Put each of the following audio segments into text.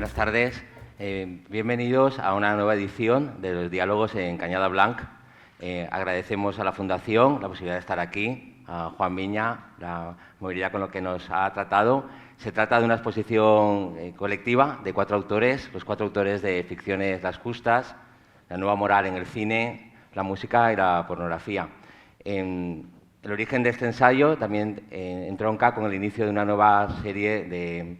buenas tardes. Bienvenidos a una nueva edición de los Diálogos en Cañada Blanca. Agradecemos a la Fundación la posibilidad de estar aquí, a Juan Miña, la movilidad con lo que nos ha tratado. Se trata de una exposición colectiva de 4 autores, los 4 autores de Ficciones Las Justas, La nueva moral en el cine, la música y la pornografía. El origen de este ensayo también entronca con el inicio de una nueva serie de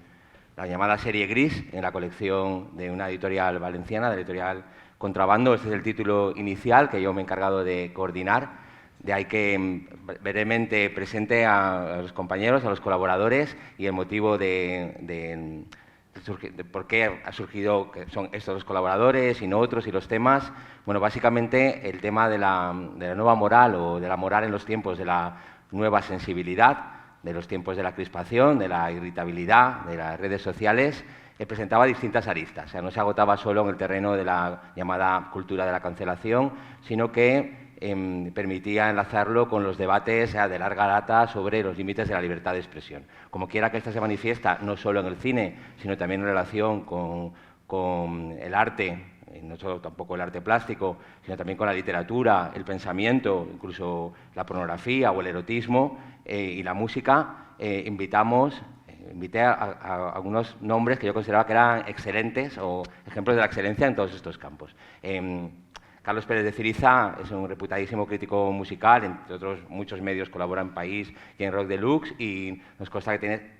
la llamada serie Gris, en la colección de una editorial valenciana, de la editorial Contrabando. Este es el título inicial que yo me he encargado de coordinar. De ahí que brevemente presente a los compañeros, a los colaboradores y el motivo de por qué ha surgido que son estos los colaboradores y no otros, y los temas. Bueno, básicamente el tema de la nueva moral, o de la moral en los tiempos de la nueva sensibilidad, de los tiempos de la crispación, de la irritabilidad, de las redes sociales, presentaba distintas aristas. O sea, no se agotaba solo en el terreno de la llamada cultura de la cancelación, sino que permitía enlazarlo con los debates de larga data sobre los límites de la libertad de expresión. Como quiera que esta se manifiesta, no solo en el cine, sino también en relación con el arte, no solo tampoco el arte plástico, sino también con la literatura, el pensamiento, incluso la pornografía o el erotismo y la música. Invité a algunos nombres que yo consideraba que eran excelentes o ejemplos de la excelencia en todos estos campos. Carlos Pérez de Ciriza es un reputadísimo crítico musical, entre otros muchos medios colabora en País y en Rock Deluxe, y nos consta que tiene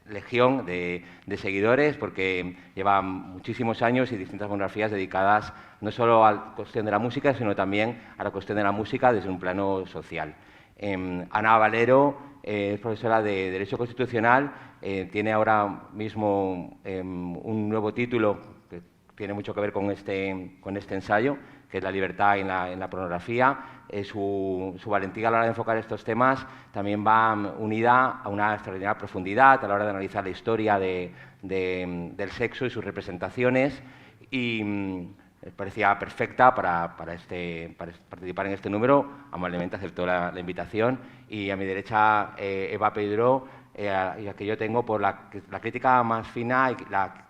legión de seguidores porque lleva muchísimos años y distintas monografías dedicadas no solo a la cuestión de la música, sino también a la cuestión de la música desde un plano social. Ana Valero es profesora de Derecho Constitucional, tiene ahora mismo un nuevo título que tiene mucho que ver con este ensayo, que es la libertad en la pornografía. Su valentía a la hora de enfocar estos temas también va unida a una extraordinaria profundidad a la hora de analizar la historia del sexo y sus representaciones, y me parecía perfecta para participar en este número. Amablemente aceptó la invitación. Y a mi derecha, Eva Pedro, y a que yo tengo por la crítica más fina y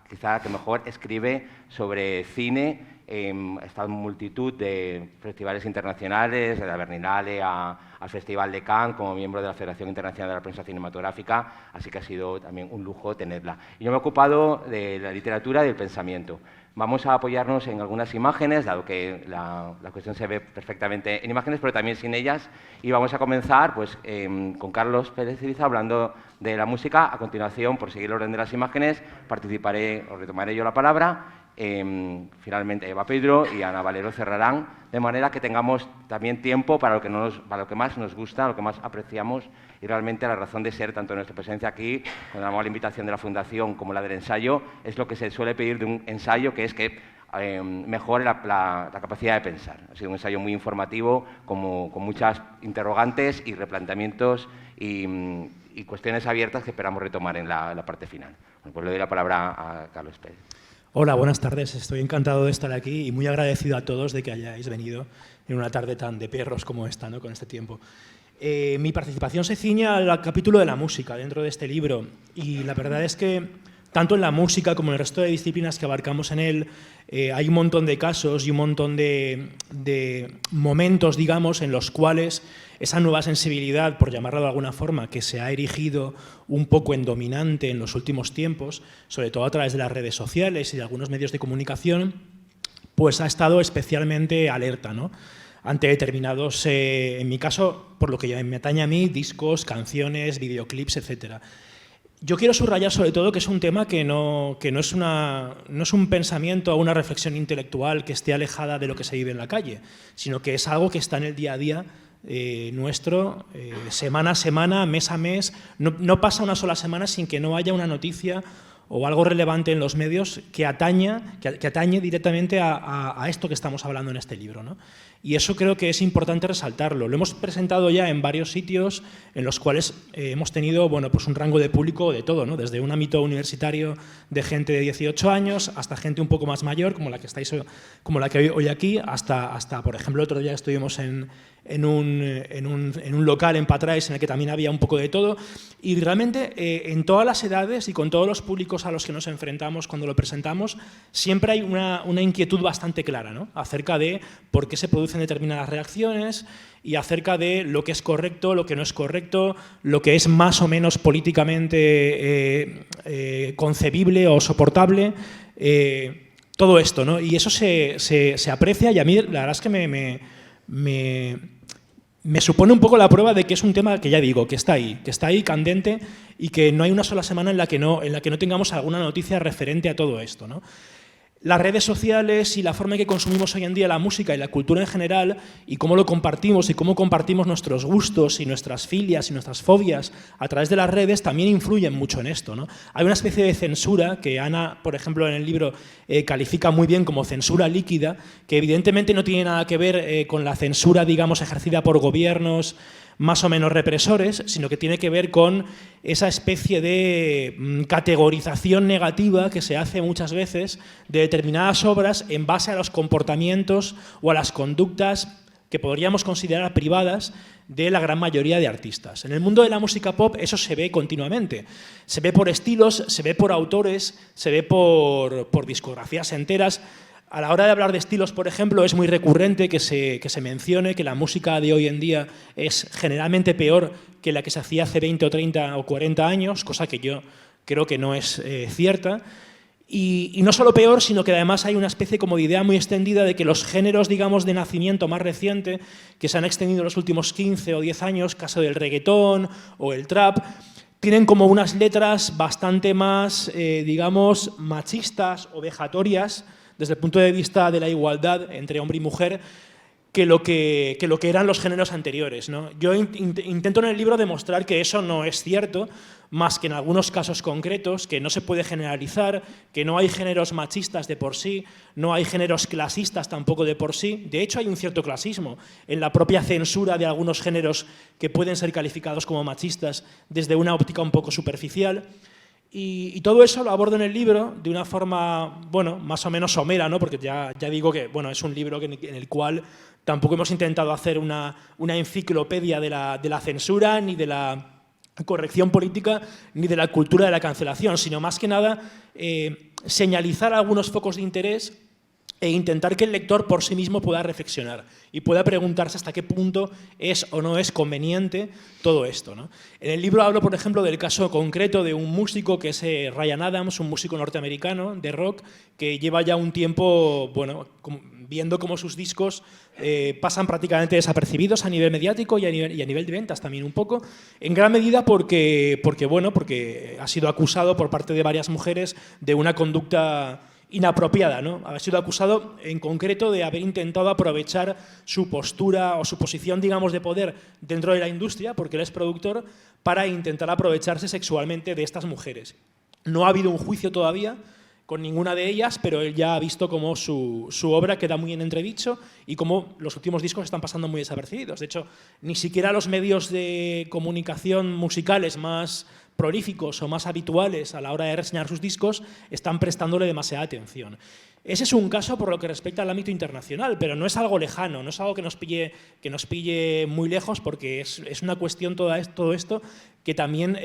quizá que mejor escribe sobre cine. Está en multitud de festivales internacionales, de la Berlinale al Festival de Cannes, como miembro de la Federación Internacional de la Prensa Cinematográfica, así que ha sido también un lujo tenerla. Y yo me he ocupado de la literatura y del pensamiento. Vamos a apoyarnos en algunas imágenes, dado que la cuestión se ve perfectamente en imágenes, pero también sin ellas. Y vamos a comenzar pues, con Carlos Pérez Ciriza hablando de la música. A continuación, por seguir el orden de las imágenes, participaré o retomaré yo la palabra. Finalmente Eva Pedro y Ana Valero cerrarán, de manera que tengamos también tiempo para lo que más nos gusta, lo que más apreciamos, y realmente la razón de ser tanto de nuestra presencia aquí, con la amable invitación de la Fundación, como la del ensayo, es lo que se suele pedir de un ensayo, que es que mejore la capacidad de pensar. Ha sido un ensayo muy informativo, con muchas interrogantes y replanteamientos y cuestiones abiertas que esperamos retomar en la parte final. Bueno, pues le doy la palabra a Carlos Pérez. Hola, buenas tardes. Estoy encantado de estar aquí y muy agradecido a todos de que hayáis venido en una tarde tan de perros como esta, ¿no? Con este tiempo. Mi participación se ciñe al capítulo de la música dentro de este libro, y la verdad es que tanto en la música como en el resto de disciplinas que abarcamos en él, hay un montón de casos y un montón de momentos, digamos, en los cuales esa nueva sensibilidad, por llamarla de alguna forma, que se ha erigido un poco en dominante en los últimos tiempos, sobre todo a través de las redes sociales y de algunos medios de comunicación, pues ha estado especialmente alerta, ¿no? Ante determinados, en mi caso, por lo que me atañe a mí, discos, canciones, videoclips, etcétera. Yo quiero subrayar sobre todo que es un tema que no es un pensamiento o una reflexión intelectual que esté alejada de lo que se vive en la calle, sino que es algo que está en el día a día nuestro, semana a semana, mes a mes. No pasa una sola semana sin que no haya una noticia o algo relevante en los medios que atañe directamente a esto que estamos hablando en este libro, ¿no? Y eso creo que es importante resaltarlo. Lo hemos presentado ya en varios sitios en los cuales hemos tenido, bueno, pues un rango de público de todo, ¿no? Desde un ámbito universitario de gente de 18 años hasta gente un poco más mayor, como la que estáis, como la que hoy aquí, hasta por ejemplo, el otro día estuvimos en en un local en Patrais en el que también había un poco de todo. Y realmente en todas las edades y con todos los públicos a los que nos enfrentamos cuando lo presentamos, siempre hay una inquietud bastante clara, ¿no?, acerca de por qué se producen determinadas reacciones y acerca de lo que es correcto, lo que no es correcto, lo que es más o menos políticamente concebible o soportable. Todo esto, ¿no? Y eso se aprecia, y a mí la verdad es que me supone un poco la prueba de que es un tema que, ya digo, que está ahí candente, y que no hay una sola semana en la que no tengamos alguna noticia referente a todo esto, ¿no? Las redes sociales y la forma en que consumimos hoy en día la música y la cultura en general, y cómo lo compartimos y cómo compartimos nuestros gustos y nuestras filias y nuestras fobias a través de las redes, también influyen mucho en esto, ¿no? Hay una especie de censura que Ana, por ejemplo, en el libro califica muy bien como censura líquida, que evidentemente no tiene nada que ver con la censura, digamos, ejercida por gobiernos más o menos represores, sino que tiene que ver con esa especie de categorización negativa que se hace muchas veces de determinadas obras en base a los comportamientos o a las conductas que podríamos considerar privadas de la gran mayoría de artistas. En el mundo de la música pop eso se ve continuamente. Se ve por estilos, se ve por autores, se ve por discografías enteras. A la hora de hablar de estilos, por ejemplo, es muy recurrente que se mencione que la música de hoy en día es generalmente peor que la que se hacía hace 20 o 30 o 40 años, cosa que yo creo que no es cierta. Y no solo peor, sino que además hay una especie como de idea muy extendida de que los géneros, digamos, de nacimiento más reciente, que se han extendido en los últimos 15 o 10 años, caso del reggaetón o el trap, tienen como unas letras bastante más, digamos, machistas o vejatorias, desde el punto de vista de la igualdad entre hombre y mujer, que lo que eran los géneros anteriores, ¿no? Yo intento en el libro demostrar que eso no es cierto, más que en algunos casos concretos, que no se puede generalizar, que no hay géneros machistas de por sí, no hay géneros clasistas tampoco de por sí. De hecho, hay un cierto clasismo en la propia censura de algunos géneros que pueden ser calificados como machistas desde una óptica un poco superficial. Y todo eso lo abordo en el libro de una forma, bueno, más o menos somera, ¿no? Porque ya digo que, bueno, es un libro en el cual tampoco hemos intentado hacer una enciclopedia de la censura, ni de la corrección política, ni de la cultura de la cancelación, sino más que nada señalizar algunos focos de interés e intentar que el lector por sí mismo pueda reflexionar y pueda preguntarse hasta qué punto es o no es conveniente todo esto, ¿no? En el libro hablo, por ejemplo, del caso concreto de un músico que es Ryan Adams, un músico norteamericano de rock que lleva ya un tiempo, bueno, viendo cómo sus discos pasan prácticamente desapercibidos a nivel mediático y a nivel de ventas también un poco, en gran medida porque ha sido acusado por parte de varias mujeres de una conducta inapropiada, ¿no? Ha sido acusado en concreto de haber intentado aprovechar su postura o su posición, digamos, de poder dentro de la industria, porque él es productor, para intentar aprovecharse sexualmente de estas mujeres. No ha habido un juicio todavía con ninguna de ellas, pero él ya ha visto cómo su obra queda muy en entredicho y cómo los últimos discos están pasando muy desapercibidos. De hecho, ni siquiera los medios de comunicación musicales más prolíficos o más habituales a la hora de reseñar sus discos están prestándole demasiada atención. Ese es un caso por lo que respecta al ámbito internacional, pero no es algo lejano, no es algo que nos pille muy lejos, porque es una cuestión todo esto que también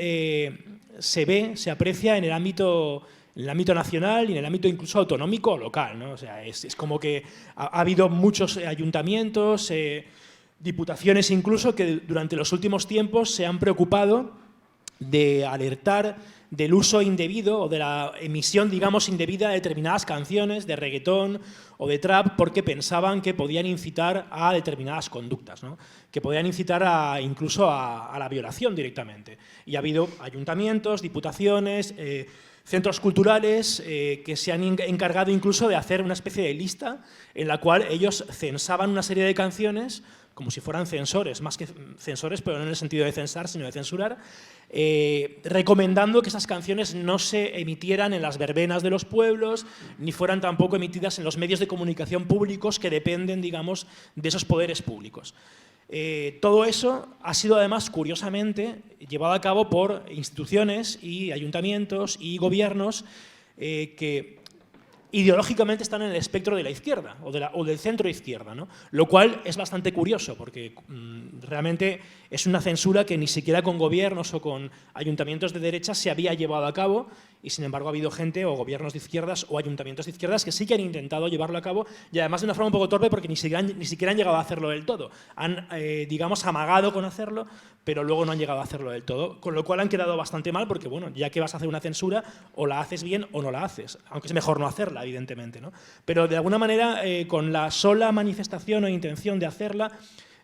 se aprecia en el ámbito nacional y en el ámbito incluso autonómico o local, ¿no? O sea, es como que ha habido muchos ayuntamientos, diputaciones incluso, que durante los últimos tiempos se han preocupado de alertar del uso indebido o de la emisión, digamos, indebida de determinadas canciones de reggaetón o de trap, porque pensaban que podían incitar a determinadas conductas, ¿no? Que podían incitar incluso a la violación directamente. Y ha habido ayuntamientos, diputaciones, centros culturales que se han encargado incluso de hacer una especie de lista en la cual ellos censaban una serie de canciones como si fueran censores, más que censores, pero no en el sentido de censar, sino de censurar, recomendando que esas canciones no se emitieran en las verbenas de los pueblos, ni fueran tampoco emitidas en los medios de comunicación públicos que dependen, digamos, de esos poderes públicos. Todo eso ha sido además, curiosamente, llevado a cabo por instituciones y ayuntamientos y gobiernos que ideológicamente están en el espectro de la izquierda o del centro izquierda, ¿no? Lo cual es bastante curioso porque realmente es una censura que ni siquiera con gobiernos o con ayuntamientos de derecha se había llevado a cabo, y sin embargo ha habido gente o gobiernos de izquierdas o ayuntamientos de izquierdas que sí que han intentado llevarlo a cabo, y además de una forma un poco torpe porque ni siquiera han llegado a hacerlo del todo. Han, digamos, amagado con hacerlo, pero luego no han llegado a hacerlo del todo, con lo cual han quedado bastante mal porque, bueno, ya que vas a hacer una censura, o la haces bien o no la haces, aunque es mejor no hacerla, evidentemente, ¿no? Pero de alguna manera, con la sola manifestación o intención de hacerla,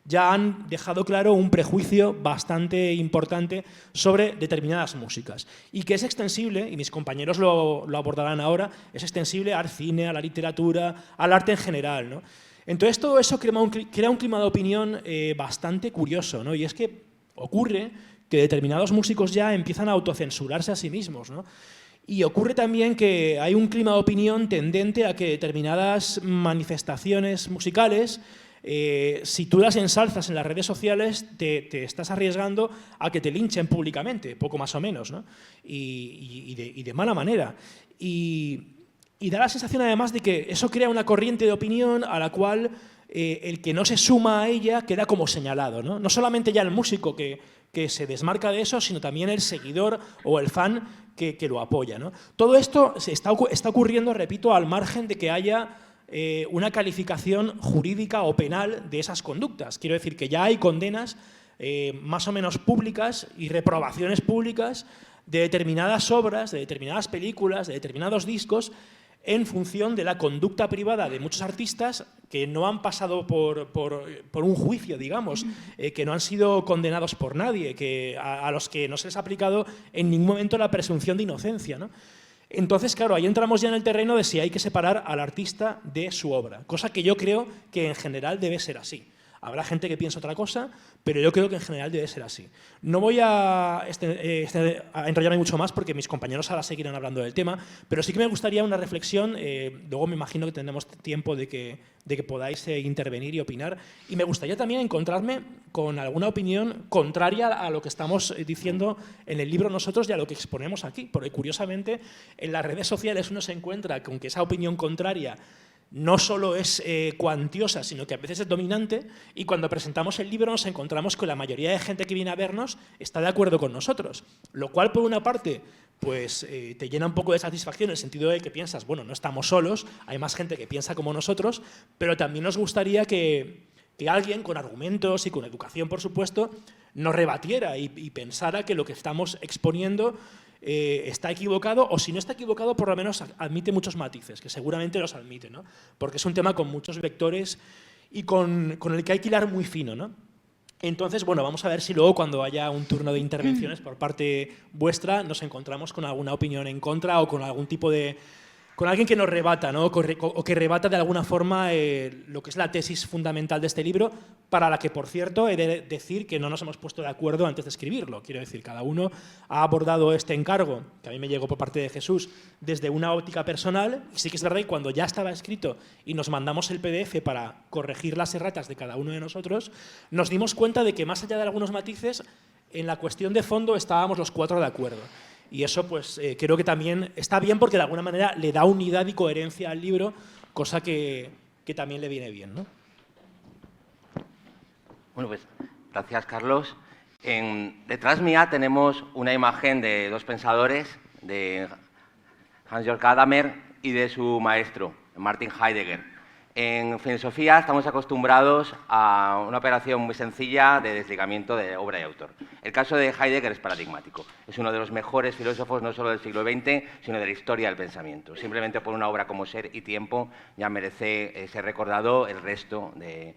ya han dejado claro un prejuicio bastante importante sobre determinadas músicas, y que es extensible, y mis compañeros lo abordarán ahora, es extensible al cine, a la literatura, al arte en general, ¿no? Entonces todo eso crea un clima de opinión bastante curioso, ¿no? Y es que ocurre que determinados músicos ya empiezan a autocensurarse a sí mismos, ¿no? Y ocurre también que hay un clima de opinión tendente a que determinadas manifestaciones musicales, si tú las ensalzas en las redes sociales, te estás arriesgando a que te linchen públicamente, poco más o menos, ¿no? Y de mala manera. Y da la sensación además de que eso crea una corriente de opinión a la cual el que no se suma a ella queda como señalado, ¿no? No solamente ya el músico que se desmarca de eso, sino también el seguidor o el fan que lo apoya, ¿no? Todo esto está ocurriendo, repito, al margen de que haya una calificación jurídica o penal de esas conductas. Quiero decir que ya hay condenas más o menos públicas y reprobaciones públicas de determinadas obras, de determinadas películas, de determinados discos, en función de la conducta privada de muchos artistas que no han pasado por un juicio, digamos, que no han sido condenados por nadie, a los que no se les ha aplicado en ningún momento la presunción de inocencia, ¿no? Entonces, claro, ahí entramos ya en el terreno de si hay que separar al artista de su obra, cosa que yo creo que en general debe ser así. Habrá gente que piensa otra cosa, pero yo creo que en general debe ser así. No voy a enrollarme mucho más porque mis compañeros ahora seguirán hablando del tema, pero sí que me gustaría una reflexión, luego me imagino que tendremos tiempo de que podáis intervenir y opinar, y me gustaría también encontrarme con alguna opinión contraria a lo que estamos diciendo en el libro nosotros y a lo que exponemos aquí, porque curiosamente en las redes sociales uno se encuentra con que esa opinión contraria no solo es cuantiosa, sino que a veces es dominante, y cuando presentamos el libro nos encontramos que la mayoría de gente que viene a vernos está de acuerdo con nosotros, lo cual por una parte pues, te llena un poco de satisfacción en el sentido de que piensas, bueno, no estamos solos, hay más gente que piensa como nosotros, pero también nos gustaría que alguien con argumentos y con educación, por supuesto, nos rebatiera y pensara que lo que estamos exponiendo está equivocado, o si no está equivocado, por lo menos admite muchos matices, que seguramente los admite, ¿no? Porque es un tema con muchos vectores y con el que hay que hilar muy fino, ¿no? Entonces, bueno, vamos a ver si luego cuando haya un turno de intervenciones por parte vuestra nos encontramos con alguna opinión en contra o con algún tipo de... con alguien que nos rebata, ¿no? O que rebata de alguna forma lo que es la tesis fundamental de este libro, para la que, por cierto, he de decir que no nos hemos puesto de acuerdo antes de escribirlo. Quiero decir, cada uno ha abordado este encargo, que a mí me llegó por parte de Jesús, desde una óptica personal, y sí que es verdad que cuando ya estaba escrito y nos mandamos el PDF para corregir las erratas de cada uno de nosotros, nos dimos cuenta de que más allá de algunos matices, en la cuestión de fondo estábamos los cuatro de acuerdo. Y eso pues creo que también está bien porque de alguna manera le da unidad y coherencia al libro, cosa que también le viene bien, ¿no? Bueno, pues gracias, Carlos. Detrás mía tenemos una imagen de dos pensadores, de Hans-Georg Gadamer y de su maestro, Martin Heidegger. En filosofía estamos acostumbrados a una operación muy sencilla de desligamiento de obra y autor. El caso de Heidegger es paradigmático. Es uno de los mejores filósofos no solo del siglo XX, sino de la historia del pensamiento. Simplemente por una obra como Ser y Tiempo ya merece ser recordado el resto de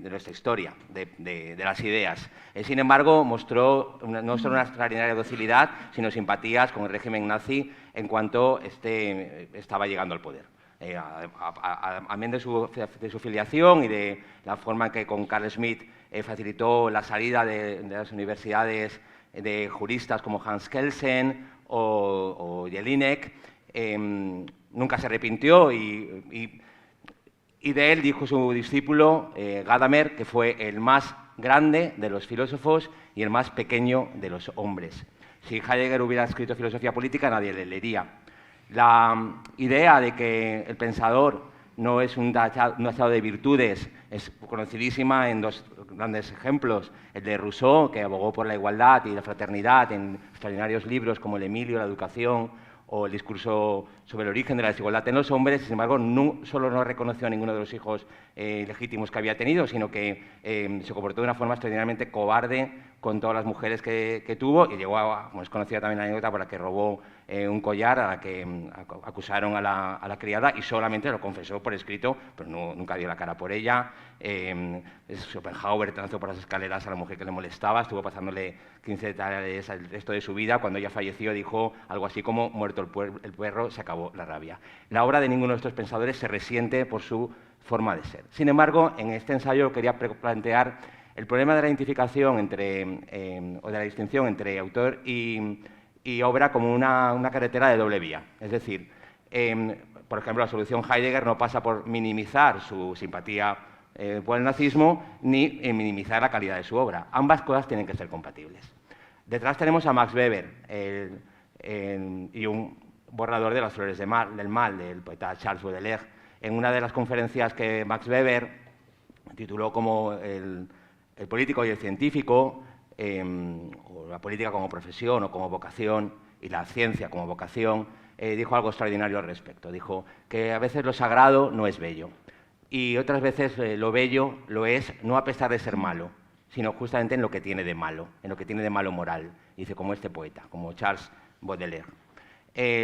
nuestra historia, de las ideas. Sin embargo, mostró no solo una extraordinaria docilidad, sino simpatías con el régimen nazi en cuanto estaba llegando al poder. Amén de su filiación y de la forma en que con Carl Schmitt facilitó la salida de las universidades de juristas como Hans Kelsen o Jelinek, nunca se arrepintió y de él dijo su discípulo Gadamer que fue el más grande de los filósofos y el más pequeño de los hombres. Si Heidegger hubiera escrito filosofía política, nadie le leería. La idea de que el pensador no es un estado de virtudes es conocidísima en dos grandes ejemplos. El de Rousseau, que abogó por la igualdad y la fraternidad en extraordinarios libros como El Emilio, La educación, o el discurso sobre el origen de la desigualdad en los hombres. Sin embargo, no solo no reconoció a ninguno de los hijos legítimos que había tenido, sino que se comportó de una forma extraordinariamente cobarde con todas las mujeres que tuvo, y llegó a, como es conocida también la anécdota, por la que robó un collar a la que acusaron a la criada, y solamente lo confesó por escrito, pero nunca dio la cara por ella. Schopenhauer lanzó por las escaleras a la mujer que le molestaba, estuvo pasándole 15 detalles el resto de su vida. Cuando ella falleció dijo algo así como: muerto el perro, se acabó la rabia. La obra de ninguno de estos pensadores se resiente por su forma de ser. Sin embargo, en este ensayo quería plantear el problema de la identificación o de la distinción entre autor y obra como una carretera de doble vía. Es decir, por ejemplo, la solución Heidegger no pasa por minimizar su simpatía por el nazismo ni minimizar la calidad de su obra. Ambas cosas tienen que ser compatibles. Detrás tenemos a Max Weber y un borrador de Las flores del mal, del poeta Charles Baudelaire. En una de las conferencias que Max Weber tituló como el político y el científico, o la política como profesión o como vocación, y la ciencia como vocación, dijo algo extraordinario al respecto. Dijo que a veces lo sagrado no es bello, y otras veces lo bello lo es no a pesar de ser malo, sino justamente en lo que tiene de malo, en lo que tiene de malo moral. Dice, como este poeta, como Charles Baudelaire.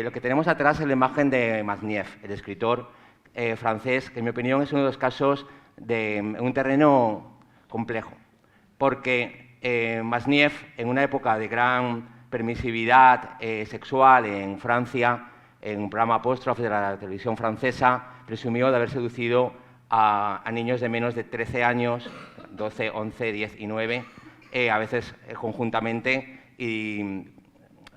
Lo que tenemos atrás es la imagen de Masnieff, el escritor francés, que en mi opinión es uno de los casos de un terreno complejo, porque Masnieff, en una época de gran permisividad sexual en Francia, en un programa apóstrofe de la televisión francesa, presumió de haber seducido a niños de menos de 13 años, 12, 11, 10 y 9, a veces conjuntamente, y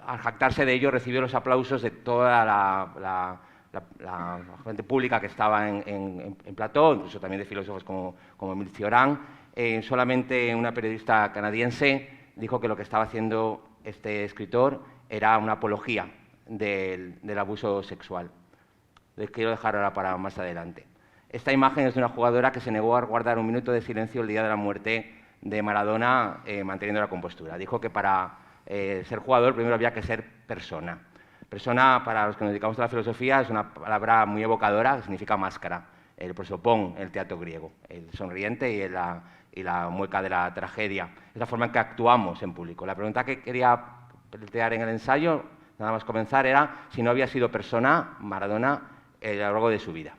al jactarse de ello recibió los aplausos de toda la gente pública que estaba en plató, incluso también de filósofos como Émile Cioran. Solamente una periodista canadiense dijo que lo que estaba haciendo este escritor era una apología del abuso sexual. Les quiero dejar ahora para más adelante. Esta imagen es de una jugadora que se negó a guardar un minuto de silencio el día de la muerte de Maradona, manteniendo la compostura. Dijo que para ser jugador primero había que ser persona. Persona, para los que nos dedicamos a la filosofía, es una palabra muy evocadora, que significa máscara. El prosopón, el teatro griego, el sonriente y la mueca de la tragedia. Es la forma en que actuamos en público. La pregunta que quería plantear en el ensayo, nada más comenzar, era si no había sido persona Maradona a lo largo de su vida.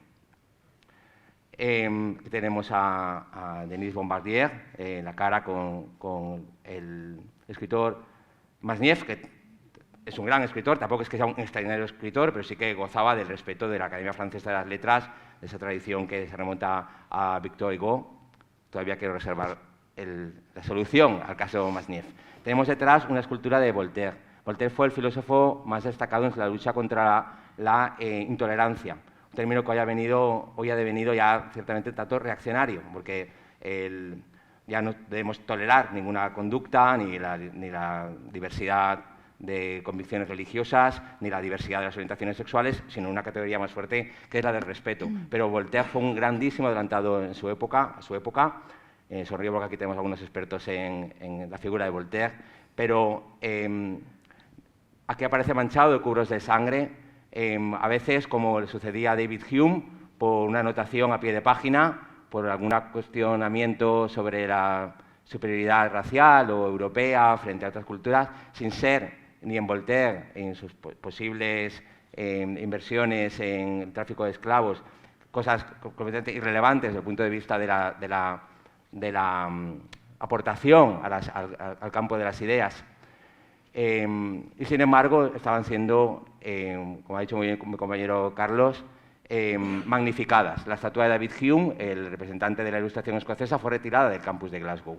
Tenemos a Denis Bombardier, en la cara con el escritor Masnieff, que es un gran escritor, tampoco es que sea un extraordinario escritor, pero sí que gozaba del respeto de la Academia Francesa de las Letras, de esa tradición que se remonta a Victor Hugo. Todavía quiero reservar la solución al caso Masnieff. Tenemos detrás una escultura de Voltaire. Voltaire fue el filósofo más destacado en la lucha contra la intolerancia, un término que hoy ha devenido ya ciertamente tanto reaccionario, porque ya no debemos tolerar ninguna conducta, ni la diversidad de convicciones religiosas, ni la diversidad de las orientaciones sexuales, sino una categoría más fuerte, que es la del respeto. Pero Voltaire fue un grandísimo adelantado a su época. Sonrío porque aquí tenemos algunos expertos en la figura de Voltaire, pero aquí aparece manchado de cubros de sangre, a veces, como le sucedía a David Hume, por una anotación a pie de página, por algún cuestionamiento sobre la superioridad racial o europea frente a otras culturas, sin ser ni en Voltaire, en sus posibles inversiones en el tráfico de esclavos, cosas completamente irrelevantes desde el punto de vista de la aportación al campo de las ideas. Y sin embargo, estaban siendo, como ha dicho muy bien mi compañero Carlos, magnificadas. La estatua de David Hume, el representante de la Ilustración escocesa, fue retirada del campus de Glasgow.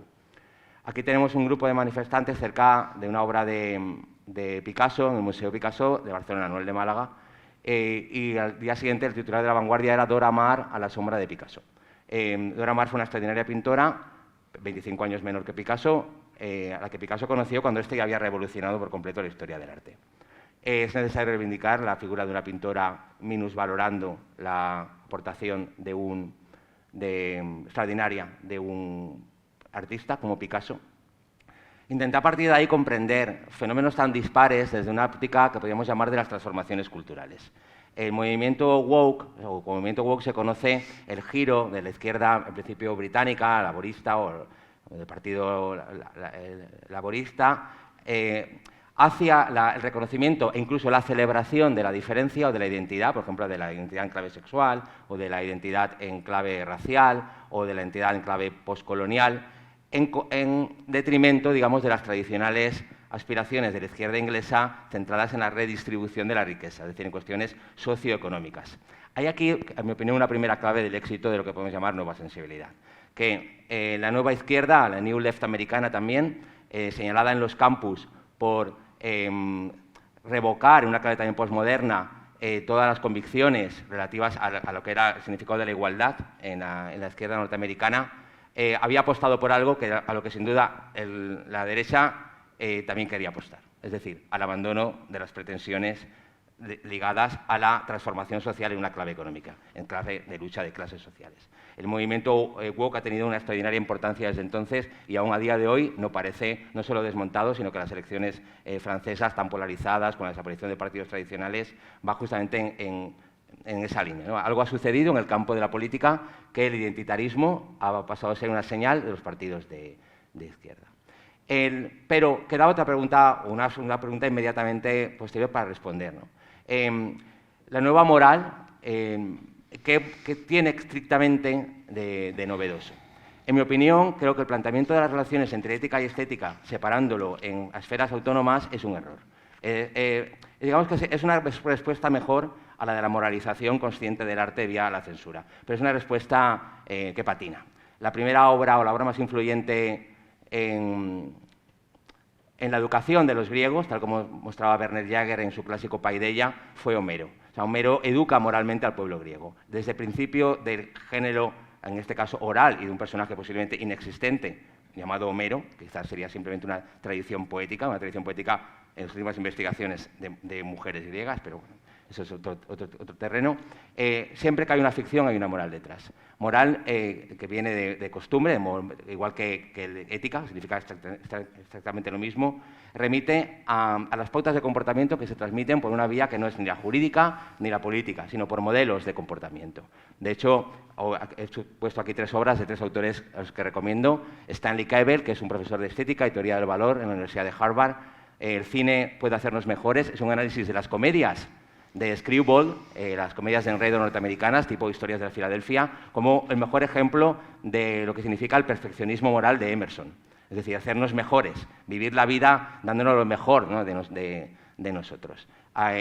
Aquí tenemos un grupo de manifestantes cerca de una obra de Picasso, en el Museo Picasso de Barcelona, no el de Málaga, y al día siguiente el titular de La Vanguardia era Dora Maar a la sombra de Picasso. Dora Maar fue una extraordinaria pintora, 25 años menor que Picasso, a la que Picasso conoció cuando éste ya había revolucionado por completo la historia del arte. Es necesario reivindicar la figura de una pintora minusvalorando la aportación extraordinaria de un artista como Picasso. Intentar a partir de ahí comprender fenómenos tan dispares desde una óptica que podríamos llamar de las transformaciones culturales. El movimiento woke, o como movimiento woke se conoce el giro de la izquierda, en principio británica, laborista o del partido laborista, hacia el reconocimiento e incluso la celebración de la diferencia o de la identidad, por ejemplo, de la identidad en clave sexual o de la identidad en clave racial o de la identidad en clave postcolonial, en detrimento, digamos, de las tradicionales aspiraciones de la izquierda inglesa centradas en la redistribución de la riqueza, es decir, en cuestiones socioeconómicas. Hay aquí, en mi opinión, una primera clave del éxito de lo que podemos llamar nueva sensibilidad, que la nueva izquierda, la New Left americana también, señalada en los campus por revocar en una clave también postmoderna todas las convicciones relativas a lo que era el significado de la igualdad en la izquierda norteamericana, había apostado por algo a lo que sin duda la derecha también quería apostar, es decir, al abandono de las pretensiones ligadas a la transformación social en una clave económica, en clave de lucha de clases sociales. El movimiento woke ha tenido una extraordinaria importancia desde entonces y aún a día de hoy no parece no solo desmontado, sino que las elecciones francesas tan polarizadas con la desaparición de partidos tradicionales va justamente en esa línea, ¿no? Algo ha sucedido en el campo de la política que el identitarismo ha pasado a ser una señal de los partidos de izquierda. Pero queda otra pregunta, una pregunta inmediatamente posterior para responder, ¿no? La nueva moral, ¿qué tiene estrictamente de novedoso? En mi opinión, creo que el planteamiento de las relaciones entre ética y estética, separándolo en esferas autónomas, es un error. Digamos que es una respuesta mejor a la de la moralización consciente del arte vía la censura, pero es una respuesta que patina. La primera obra o la obra más influyente en la educación de los griegos, tal como mostraba Werner Jaeger en su clásico Paideia, fue Homero. O sea, Homero educa moralmente al pueblo griego. Desde el principio del género, en este caso oral, y de un personaje posiblemente inexistente, llamado Homero, que quizás sería simplemente una tradición poética en las últimas investigaciones de mujeres griegas, pero bueno, eso es otro terreno. Siempre que hay una ficción hay una moral detrás. Moral que viene de costumbre, igual que ética, significa exactamente lo mismo, remite a las pautas de comportamiento que se transmiten por una vía que no es ni la jurídica ni la política, sino por modelos de comportamiento. De hecho, he puesto aquí 3 obras de 3 autores a los que recomiendo. Stanley Cavell, que es un profesor de estética y teoría del valor en la Universidad de Harvard. El cine puede hacernos mejores, es un análisis de las comedias de Screwball, las comedias de enredo norteamericanas, tipo Historias de la Filadelfia, como el mejor ejemplo de lo que significa el perfeccionismo moral de Emerson. Es decir, hacernos mejores, vivir la vida dándonos lo mejor, ¿no?, de nosotros.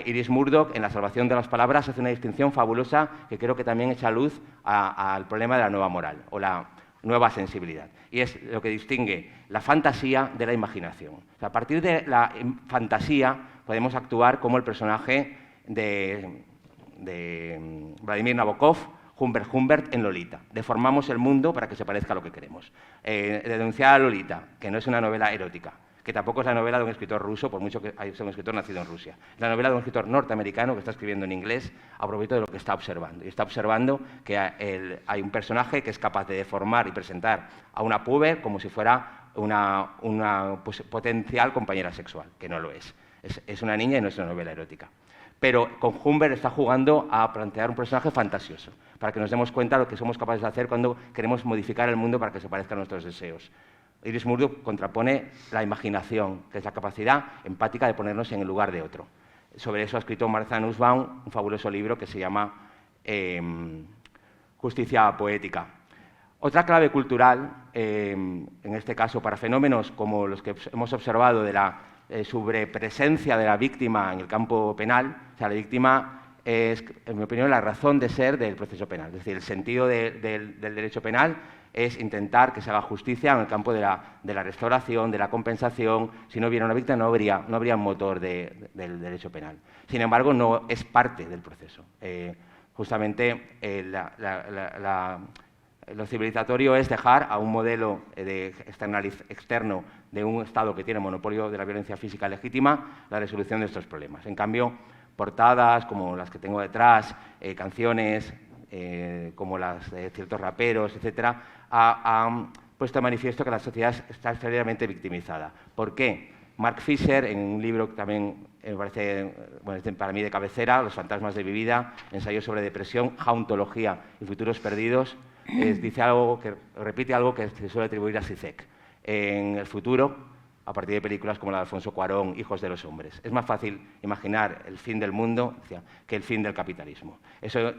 Iris Murdoch, en La salvación de las palabras, hace una distinción fabulosa que creo que también echa luz al problema de la nueva moral o la nueva sensibilidad. Y es lo que distingue la fantasía de la imaginación. O sea, a partir de la fantasía podemos actuar como el personaje de Vladimir Nabokov, Humbert Humbert en Lolita. Deformamos el mundo para que se parezca a lo que queremos. Denunciar a Lolita, que no es una novela erótica, que tampoco es la novela de un escritor ruso, por mucho que sea un escritor nacido en Rusia. Es la novela de un escritor norteamericano que está escribiendo en inglés a propósito de lo que está observando. Y está observando que hay un personaje que es capaz de deformar y presentar a una puber como si fuera una potencial compañera sexual, que no lo es. Es una niña y no es una novela erótica. Pero con Humbert está jugando a plantear un personaje fantasioso, para que nos demos cuenta de lo que somos capaces de hacer cuando queremos modificar el mundo para que se parezca a nuestros deseos. Iris Murdoch contrapone la imaginación, que es la capacidad empática de ponernos en el lugar de otro. Sobre eso ha escrito Martha Nussbaum un fabuloso libro que se llama Justicia poética. Otra clave cultural, en este caso para fenómenos como los que hemos observado de la sobrepresencia de la víctima en el campo penal, o sea, la víctima es, en mi opinión, la razón de ser del proceso penal. Es decir, el sentido del derecho penal es intentar que se haga justicia en el campo de la restauración, de la compensación. Si no hubiera una víctima, no habría un motor del derecho penal. Sin embargo, no es parte del proceso. Justamente lo civilizatorio es dejar a un modelo externo de un Estado que tiene monopolio de la violencia física legítima la resolución de estos problemas. En cambio, portadas como las que tengo detrás, canciones como las de ciertos raperos, etcétera, han puesto de manifiesto que la sociedad está extraordinariamente victimizada. ¿Por qué? Mark Fisher, en un libro que también me parece, bueno, para mí de cabecera, Los fantasmas de mi vida, ensayo sobre depresión, jauntología y futuros perdidos, dice algo repite algo que se suele atribuir a Zizek. En el futuro, a partir de películas como la de Alfonso Cuarón, Hijos de los hombres, es más fácil imaginar el fin del mundo que el fin del capitalismo. Eso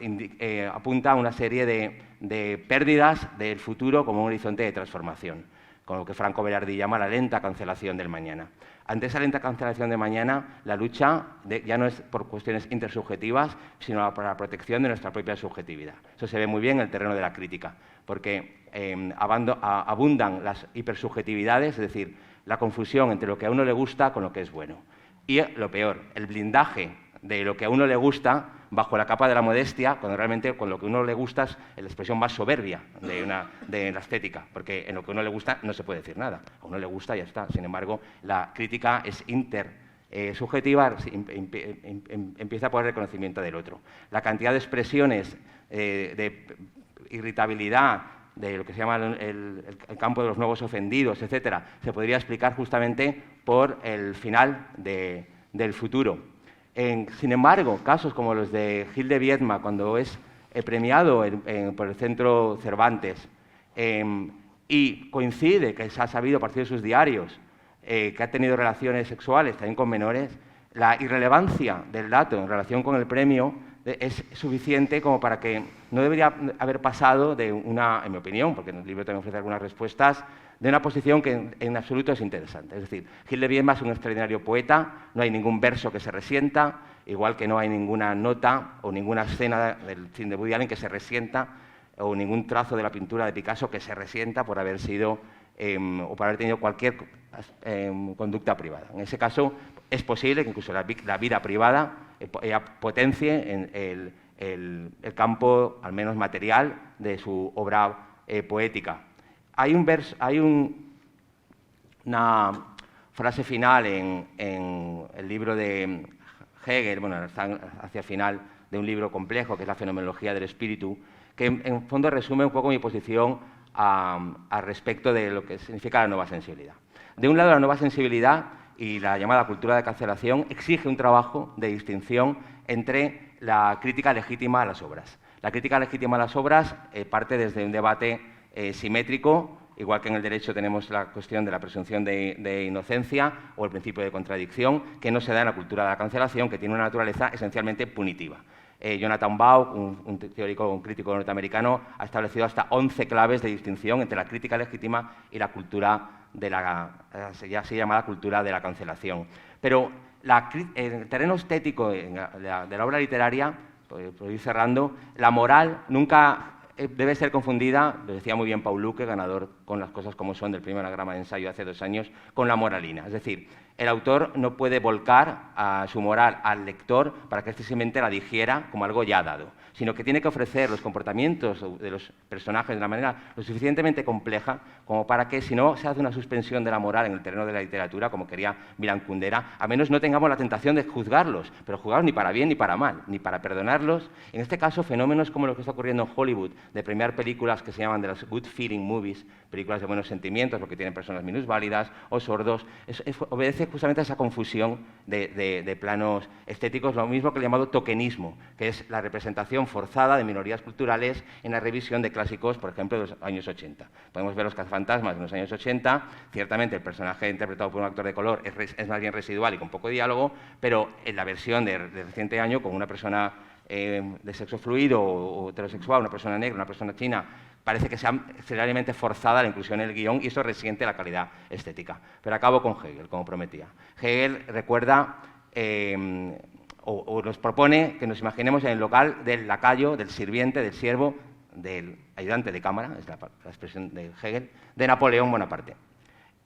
apunta a una serie de pérdidas del futuro como un horizonte de transformación, con lo que Franco Berardi llama la lenta cancelación del mañana. Ante esa lenta cancelación de mañana, la lucha ya no es por cuestiones intersubjetivas, sino por la protección de nuestra propia subjetividad. Eso se ve muy bien en el terreno de la crítica, porque abundan las hipersubjetividades, es decir, la confusión entre lo que a uno le gusta con lo que es bueno. Y lo peor, el blindaje de lo que a uno le gusta bajo la capa de la modestia, cuando realmente con lo que a uno le gusta es la expresión más soberbia de la estética, porque en lo que a uno le gusta no se puede decir nada. A uno le gusta y ya está. Sin embargo, la crítica es intersubjetiva, empieza por el reconocimiento del otro. La cantidad de expresiones de irritabilidad, de lo que se llama el campo de los nuevos ofendidos, etcétera, se podría explicar justamente por el final del futuro. Sin embargo, casos como los de Gil de Viedma, cuando es premiado por el Centro Cervantes y coincide que se ha sabido a partir de sus diarios que ha tenido relaciones sexuales también con menores, la irrelevancia del dato en relación con el premio es suficiente como para que no debería haber pasado de en mi opinión, porque en el libro también ofrece algunas respuestas, de una posición que en absoluto es interesante. Es decir, Gil de Viedma es un extraordinario poeta, no hay ningún verso que se resienta, igual que no hay ninguna nota o ninguna escena del cine de Woody Allen que se resienta, o ningún trazo de la pintura de Picasso que se resienta por haber sido o por haber tenido cualquier conducta privada. En ese caso, es posible que incluso la vida privada potencie el campo, al menos material, de su obra poética. Hay una frase final en el libro de Hegel, bueno, está hacia el final de un libro complejo, que es La fenomenología del espíritu, que en fondo resume un poco mi posición al respecto de lo que significa la nueva sensibilidad. De un lado, la nueva sensibilidad y la llamada cultura de cancelación exige un trabajo de distinción entre la crítica legítima a las obras. La crítica legítima a las obras parte desde un debate simétrico, igual que en el derecho tenemos la cuestión de la presunción de inocencia o el principio de contradicción, que no se da en la cultura de la cancelación, que tiene una naturaleza esencialmente punitiva. Jonathan Bauch, un teórico, un crítico norteamericano, ha establecido hasta 11 claves de distinción entre la crítica legítima y la cultura de la ya así llamada cultura de la cancelación. Pero en el terreno estético de la obra literaria, por ir cerrando, la moral nunca debe ser confundida, lo decía muy bien Paul Luque, ganador con Las cosas como son del primer anagrama de ensayo hace 2 años, con la moralina. Es decir, el autor no puede volcar a su moral al lector para que éste simplemente la digiera como algo ya dado, sino que tiene que ofrecer los comportamientos de los personajes de una manera lo suficientemente compleja como para que, si no se hace una suspensión de la moral en el terreno de la literatura, como quería Milan Kundera, a menos no tengamos la tentación de juzgarlos, pero juzgarlos ni para bien ni para mal, ni para perdonarlos. En este caso, fenómenos como lo que está ocurriendo en Hollywood, de premiar películas que se llaman de las good feeling movies, películas de buenos sentimientos, porque tienen personas minusválidas o sordos, obedece justamente a esa confusión de planos estéticos, lo mismo que el llamado tokenismo, que es la representación forzada de minorías culturales en la revisión de clásicos, por ejemplo, de los años 80. Podemos ver Los cazafantasmas de los años 80, ciertamente el personaje interpretado por un actor de color es más bien residual y con poco diálogo, pero en la versión de reciente año, con una persona de sexo fluido o heterosexual, una persona negra, una persona china, parece que sea extraordinariamente forzada la inclusión en el guión y eso resiente la calidad estética. Pero acabo con Hegel, como prometía. Hegel recuerda o nos propone que nos imaginemos en el local del lacayo, del sirviente, del siervo, del ayudante de cámara, es la expresión de Hegel, de Napoleón Bonaparte.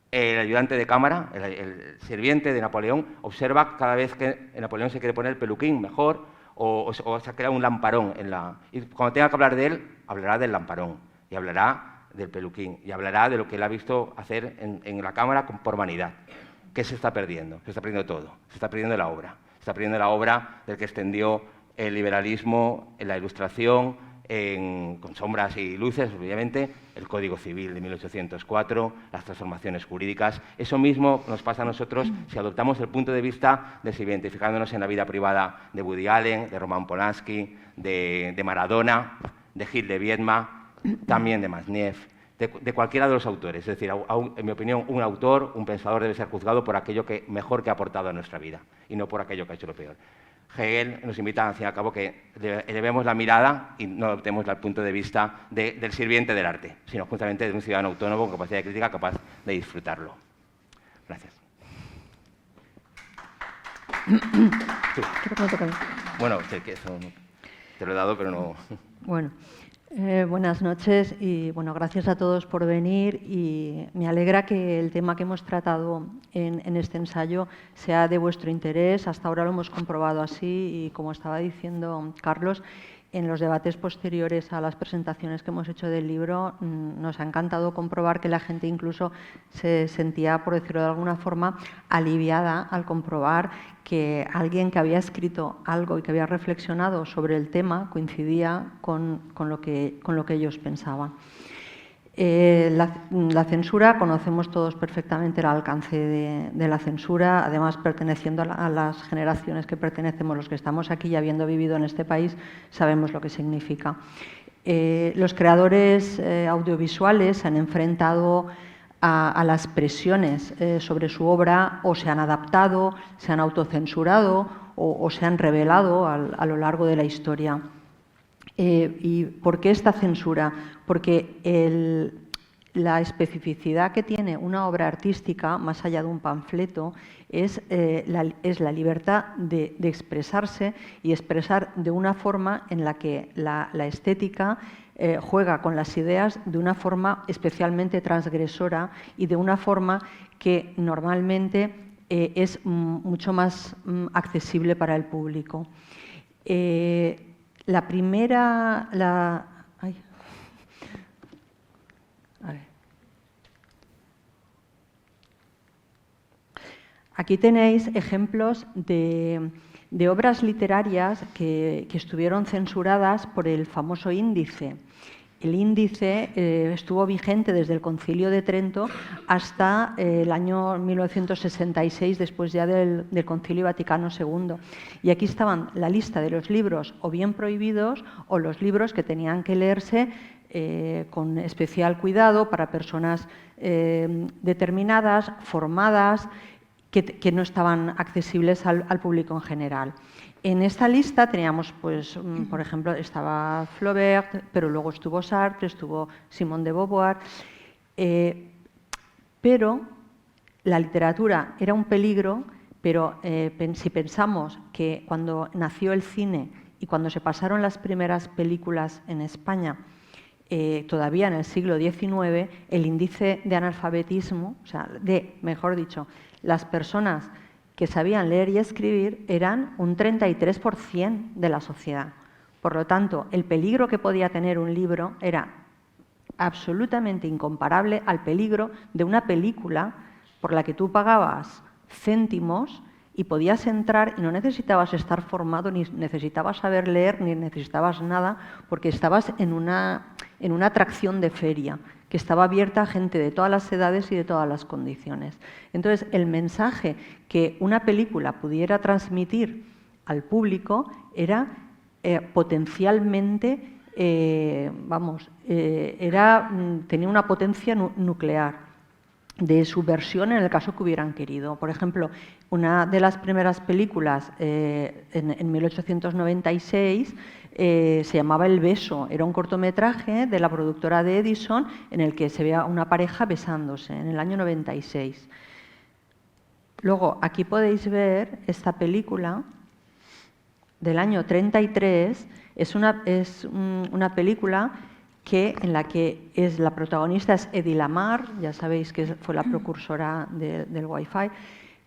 El ayudante de cámara, el sirviente de Napoleón, observa cada vez que Napoleón se quiere poner el peluquín mejor o se crea un lamparón. Y cuando tenga que hablar de él, hablará del lamparón y hablará del peluquín y hablará de lo que él ha visto hacer en la cámara por vanidad. ¿Qué se está perdiendo? Se está perdiendo todo. Se está perdiendo la obra. Se está perdiendo la obra del que extendió el liberalismo en la Ilustración, con sombras y luces, obviamente, el Código Civil de 1804, las transformaciones jurídicas. Eso mismo nos pasa a nosotros si adoptamos el punto de vista de si identificándonos en la vida privada de Woody Allen, de Roman Polanski, de Maradona, de Gil de Viedma, también de Masniev, de cualquiera de los autores. Es decir, en mi opinión, un autor, un pensador debe ser juzgado por aquello mejor que ha aportado a nuestra vida y no por aquello que ha hecho lo peor. Hegel nos invita, al fin y al cabo, que elevemos la mirada y no adoptemos el punto de vista del sirviente del arte, sino justamente de un ciudadano autónomo con capacidad de crítica, capaz de disfrutarlo. Gracias. Bueno, que eso te lo he dado, pero no... Bueno, buenas noches y bueno, gracias a todos por venir y me alegra que el tema que hemos tratado en este ensayo sea de vuestro interés. Hasta ahora lo hemos comprobado así y como estaba diciendo Carlos, en los debates posteriores a las presentaciones que hemos hecho del libro nos ha encantado comprobar que la gente incluso se sentía, por decirlo de alguna forma, aliviada al comprobar que alguien que había escrito algo y que había reflexionado sobre el tema coincidía con lo que ellos pensaban. La censura, conocemos todos perfectamente el alcance de la censura, además perteneciendo a las generaciones que pertenecemos, los que estamos aquí y habiendo vivido en este país, sabemos lo que significa. Los creadores audiovisuales se han enfrentado a las presiones sobre su obra o se han adaptado, se han autocensurado o se han revelado a lo largo de la historia. ¿Y por qué esta censura? Porque la especificidad que tiene una obra artística, más allá de un panfleto, es la libertad de expresarse y expresar de una forma en la que la estética juega con las ideas de una forma especialmente transgresora y de una forma que normalmente es mucho más accesible para el público. La primera... Aquí tenéis ejemplos de obras literarias que estuvieron censuradas por el famoso índice. El índice estuvo vigente desde el Concilio de Trento hasta el año 1966, después ya del Concilio Vaticano II. Y aquí estaban la lista de los libros o bien prohibidos o los libros que tenían que leerse con especial cuidado para personas determinadas, formadas, que no estaban accesibles al público en general. En esta lista teníamos, pues, por ejemplo, estaba Flaubert, pero luego estuvo Sartre, estuvo Simone de Beauvoir, pero la literatura era un peligro, pero si pensamos que cuando nació el cine y cuando se pasaron las primeras películas en España, todavía en el siglo XIX, el índice de analfabetismo, o sea, mejor dicho, las personas que sabían leer y escribir eran un 33% de la sociedad. Por lo tanto, el peligro que podía tener un libro era absolutamente incomparable al peligro de una película por la que tú pagabas céntimos y podías entrar y no necesitabas estar formado, ni necesitabas saber leer, ni necesitabas nada, porque estabas en una atracción de feria que estaba abierta a gente de todas las edades y de todas las condiciones. Entonces, el mensaje que una película pudiera transmitir al público era potencialmente, tenía una potencia nuclear de subversión en el caso que hubieran querido. Por ejemplo, una de las primeras películas en 1896 se llamaba El beso. Era un cortometraje de la productora de Edison en el que se veía una pareja besándose en el año 96. Luego, aquí podéis ver esta película del año 33. Es una película en la que la protagonista es Hedy Lamarr, ya sabéis que fue la precursora del Wi-Fi.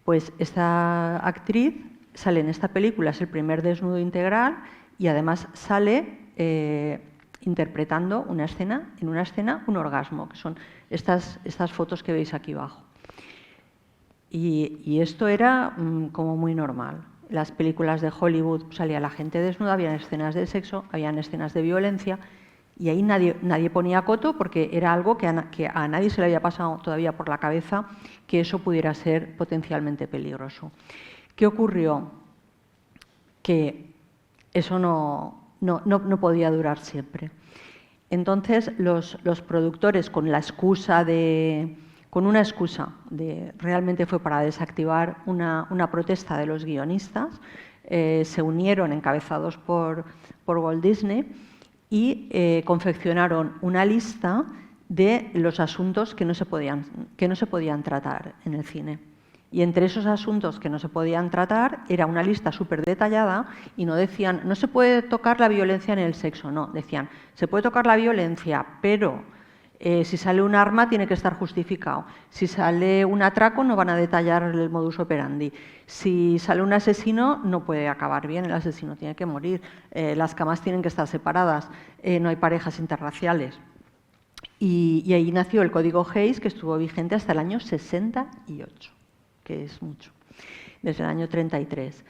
Pues esta actriz sale en esta película, es el primer desnudo integral y además sale interpretando una escena, en una escena un orgasmo, que son estas fotos que veis aquí abajo. Y esto era como muy normal. En las películas de Hollywood salía la gente desnuda, habían escenas de sexo, habían escenas de violencia, y ahí nadie ponía coto porque era algo que a nadie se le había pasado todavía por la cabeza que eso pudiera ser potencialmente peligroso. ¿Qué ocurrió? Que eso no podía durar siempre. Entonces los productores, con una excusa realmente fue para desactivar una protesta de los guionistas, se unieron encabezados por Walt Disney y confeccionaron una lista de los asuntos que no se podían tratar en el cine. Y entre esos asuntos que no se podían tratar era una lista súper detallada y no decían, no se puede tocar la violencia en el sexo, no, decían, se puede tocar la violencia, pero si sale un arma tiene que estar justificado. Si sale un atraco no van a detallar el modus operandi. Si sale un asesino no puede acabar bien, el asesino tiene que morir. Las camas tienen que estar separadas, no hay parejas interraciales. Y ahí nació el Código Hays, que estuvo vigente hasta el año 68, que es mucho, desde el año 33.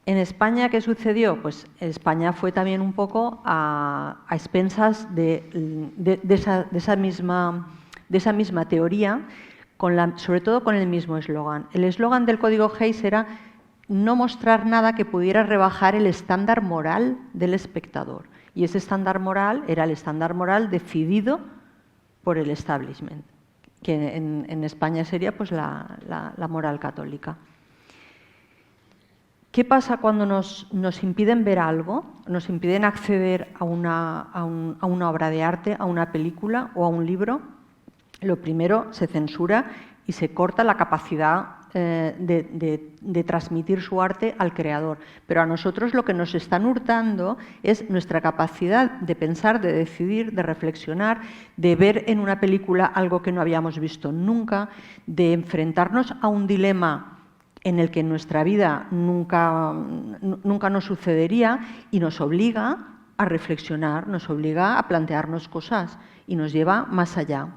En España, ¿qué sucedió? Pues España fue también un poco a expensas de esa misma teoría, sobre todo con el mismo eslogan. El eslogan del Código Hays era no mostrar nada que pudiera rebajar el estándar moral del espectador. Y ese estándar moral era el estándar moral decidido por el establishment, que en España sería pues, la moral católica. ¿Qué pasa cuando nos impiden ver algo, nos impiden acceder a una obra de arte, a una película o a un libro? Lo primero, se censura y se corta la capacidad de transmitir su arte al creador. Pero a nosotros lo que nos están hurtando es nuestra capacidad de pensar, de decidir, de reflexionar, de ver en una película algo que no habíamos visto nunca, de enfrentarnos a un dilema en el que en nuestra vida nunca nos sucedería y nos obliga a reflexionar, nos obliga a plantearnos cosas y nos lleva más allá.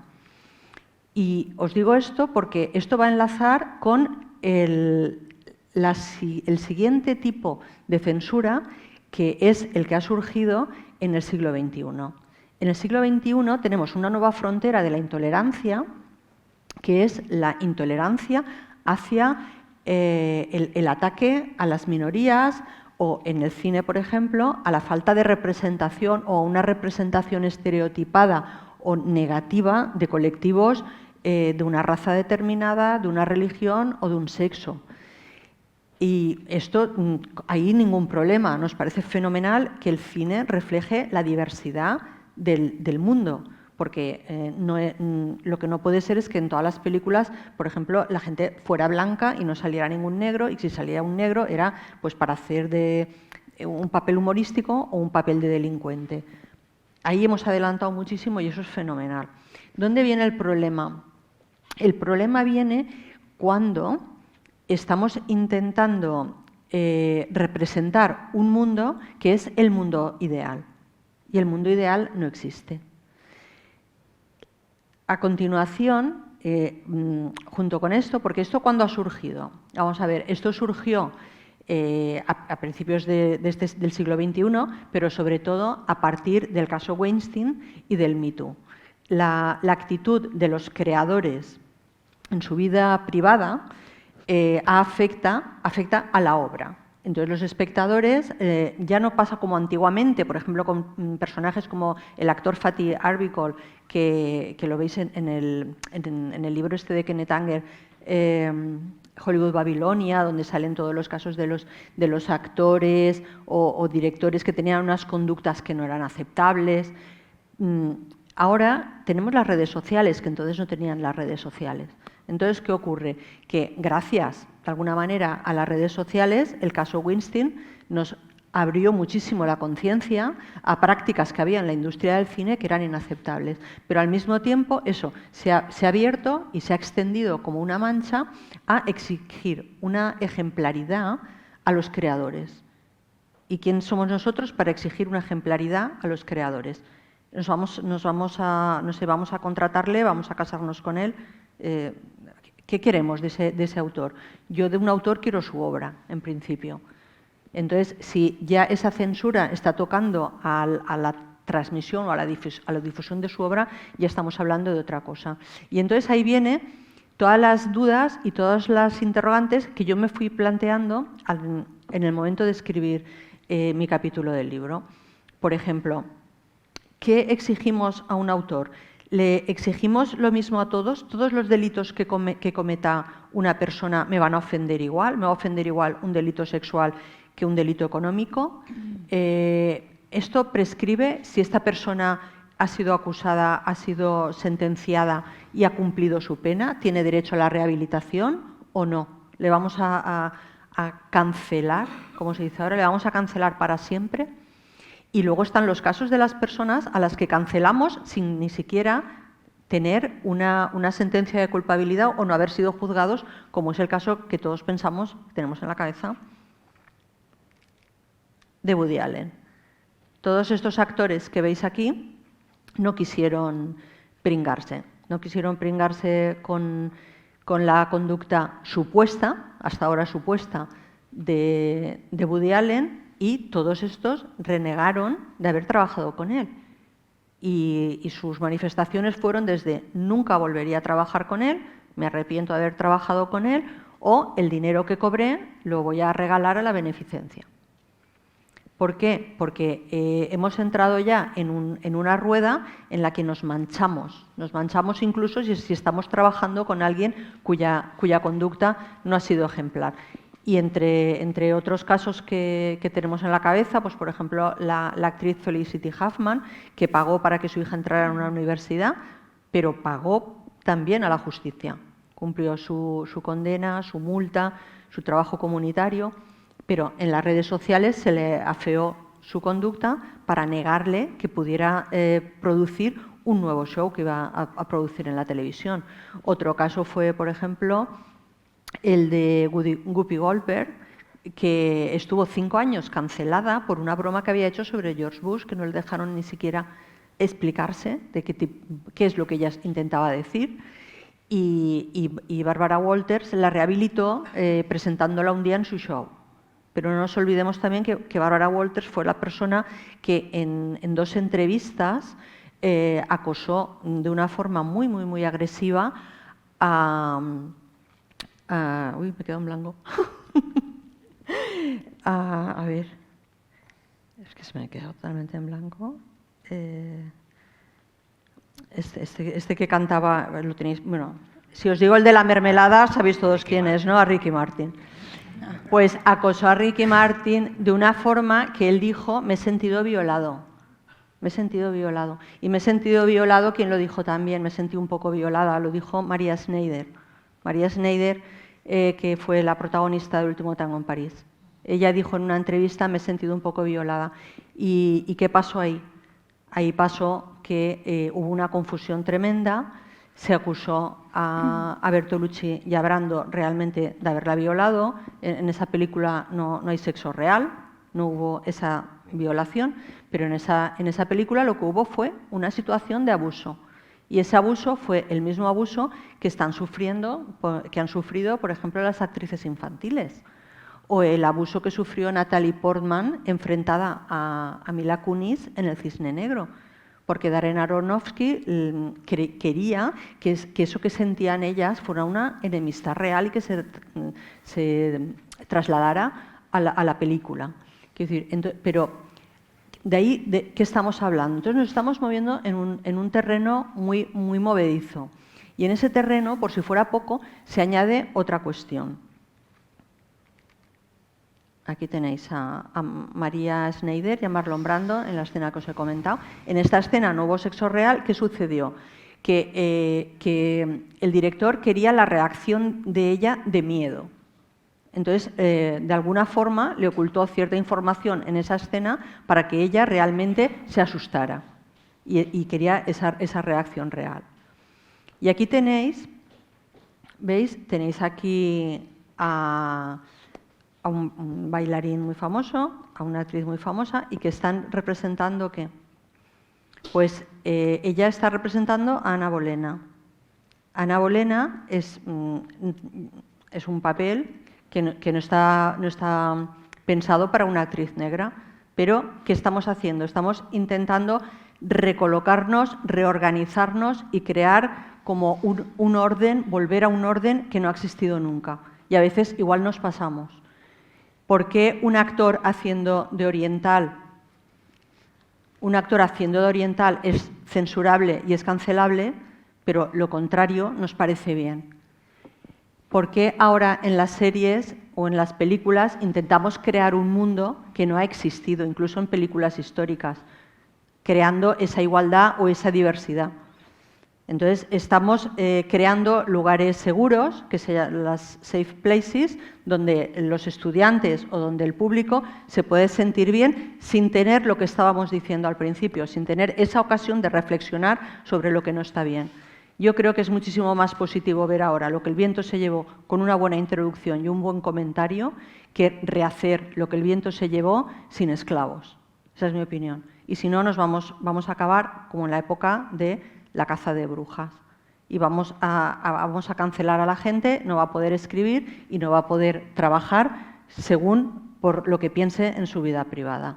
Y os digo esto porque esto va a enlazar con el siguiente tipo de censura, que es el que ha surgido en el siglo XXI. En el siglo XXI tenemos una nueva frontera de la intolerancia, que es la intolerancia hacia el ataque a las minorías o, en el cine, por ejemplo, a la falta de representación o una representación estereotipada o negativa de colectivos de una raza determinada, de una religión o de un sexo. Y esto, ahí ningún problema. Nos parece fenomenal que el cine refleje la diversidad del mundo, porque lo que no puede ser es que en todas las películas, por ejemplo, la gente fuera blanca y no saliera ningún negro, y si salía un negro era pues para hacer de un papel humorístico o un papel de delincuente. Ahí hemos adelantado muchísimo y eso es fenomenal. ¿Dónde viene el problema? El problema viene cuando estamos intentando representar un mundo que es el mundo ideal, y el mundo ideal no existe. A continuación, junto con esto, porque esto ¿cuándo ha surgido? Vamos a ver, esto surgió a principios del siglo XXI, pero sobre todo a partir del caso Weinstein y del Me Too. La actitud de los creadores en su vida privada afecta a la obra. Entonces los espectadores ya no pasa como antiguamente, por ejemplo, con personajes como el actor Fatih Arbuckle, que lo veis en el libro este de Kenneth Anger, Hollywood Babilonia, donde salen todos los casos de los actores o directores que tenían unas conductas que no eran aceptables. Ahora tenemos las redes sociales, que entonces no tenían las redes sociales. Entonces, ¿qué ocurre? Que gracias, de alguna manera, a las redes sociales, el caso Weinstein nos abrió muchísimo la conciencia a prácticas que había en la industria del cine que eran inaceptables. Pero al mismo tiempo, eso se ha abierto y se ha extendido como una mancha a exigir una ejemplaridad a los creadores. ¿Y quién somos nosotros para exigir una ejemplaridad a los creadores? vamos a contratarle, vamos a casarnos con él. ¿Qué queremos de ese autor? Yo de un autor quiero su obra, en principio. Entonces, si ya esa censura está tocando a la transmisión o a la difusión de su obra, ya estamos hablando de otra cosa. Y entonces ahí viene todas las dudas y todas las interrogantes que yo me fui planteando en el momento de escribir mi capítulo del libro. Por ejemplo, ¿qué exigimos a un autor? ¿Le exigimos lo mismo a todos? ¿Todos los delitos que cometa una persona me van a ofender igual? ¿Me va a ofender igual un delito sexual que un delito económico? ¿Esto prescribe si esta persona ha sido acusada, ha sido sentenciada y ha cumplido su pena? ¿Tiene derecho a la rehabilitación o no? ¿Le vamos a cancelar, como se dice ahora, le vamos a cancelar para siempre? Y luego están los casos de las personas a las que cancelamos sin ni siquiera tener una sentencia de culpabilidad o no haber sido juzgados, como es el caso que todos pensamos, tenemos en la cabeza, de Woody Allen. Todos estos actores que veis aquí no quisieron pringarse con la conducta supuesta, hasta ahora supuesta, de Woody Allen, y todos estos renegaron de haber trabajado con él. Y sus manifestaciones fueron desde nunca volvería a trabajar con él, me arrepiento de haber trabajado con él, o el dinero que cobré lo voy a regalar a la beneficencia. ¿Por qué? Porque hemos entrado ya en una rueda en la que nos manchamos incluso si estamos trabajando con alguien cuya conducta no ha sido ejemplar. Y entre otros casos que tenemos en la cabeza, pues por ejemplo la actriz Felicity Huffman, que pagó para que su hija entrara en una universidad, pero pagó también a la justicia. Cumplió su condena, su multa, su trabajo comunitario, pero en las redes sociales se le afeó su conducta para negarle que pudiera producir un nuevo show que iba a producir en la televisión. Otro caso fue, por ejemplo, el de Whoopi Goldberg, que estuvo 5 años cancelada por una broma que había hecho sobre George Bush, que no le dejaron ni siquiera explicarse de qué es lo que ella intentaba decir. Y Barbara Walters la rehabilitó presentándola un día en su show. Pero no nos olvidemos también que Barbara Walters fue la persona que en 2 entrevistas acosó de una forma muy, muy, muy agresiva uy, me quedo en blanco. A ver, es que se me quedó totalmente en blanco. Este que cantaba, lo tenéis, bueno, si os digo el de la mermelada, sabéis todos quién es, ¿no? A Ricky Martin. Pues acosó a Ricky Martin de una forma que él dijo, me he sentido violado. Me he sentido violado. Y me he sentido violado, ¿quién lo dijo también? Me sentí un poco violada, lo dijo María Schneider. María Schneider, que fue la protagonista del Último tango en París. Ella dijo en una entrevista, me he sentido un poco violada. ¿Y qué pasó ahí? Ahí pasó que hubo una confusión tremenda, se acusó a Bertolucci y a Brando realmente de haberla violado. En esa película no hay sexo real, no hubo esa violación, pero en esa película lo que hubo fue una situación de abuso. Y ese abuso fue el mismo abuso que han sufrido, por ejemplo, las actrices infantiles. O el abuso que sufrió Natalie Portman enfrentada a Mila Kunis en El Cisne Negro. Porque Darren Aronofsky quería que eso que sentían ellas fuera una enemistad real y que se trasladara a la película. Quiero decir, pero de ahí, ¿de qué estamos hablando? Entonces nos estamos moviendo en un terreno muy, muy movedizo. Y en ese terreno, por si fuera poco, se añade otra cuestión. Aquí tenéis a María Schneider y a Marlon Brando en la escena que os he comentado. En esta escena no hubo sexo real. ¿Qué sucedió? Que el director quería la reacción de ella de miedo. Entonces, de alguna forma, le ocultó cierta información en esa escena para que ella realmente se asustara y quería esa reacción real. Y aquí tenéis, ¿veis? Tenéis aquí a un bailarín muy famoso, a una actriz muy famosa y que están representando ¿qué? Pues ella está representando a Ana Bolena. Ana Bolena es un papel que no está pensado para una actriz negra, pero ¿qué estamos haciendo? Estamos intentando recolocarnos, reorganizarnos y crear como un orden, volver a un orden que no ha existido nunca. Y a veces igual nos pasamos. ¿Por qué un actor haciendo de oriental es censurable y es cancelable, pero lo contrario nos parece bien? ¿Por qué ahora en las series o en las películas intentamos crear un mundo que no ha existido, incluso en películas históricas, creando esa igualdad o esa diversidad? Entonces, estamos creando lugares seguros, que sean las safe places, donde los estudiantes o donde el público se puede sentir bien sin tener lo que estábamos diciendo al principio, sin tener esa ocasión de reflexionar sobre lo que no está bien. Yo creo que es muchísimo más positivo ver ahora lo que el viento se llevó con una buena introducción y un buen comentario que rehacer lo que el viento se llevó sin esclavos. Esa es mi opinión. Y si no, nos vamos a acabar como en la época de la caza de brujas. Y vamos a cancelar a la gente, no va a poder escribir y no va a poder trabajar según por lo que piense en su vida privada.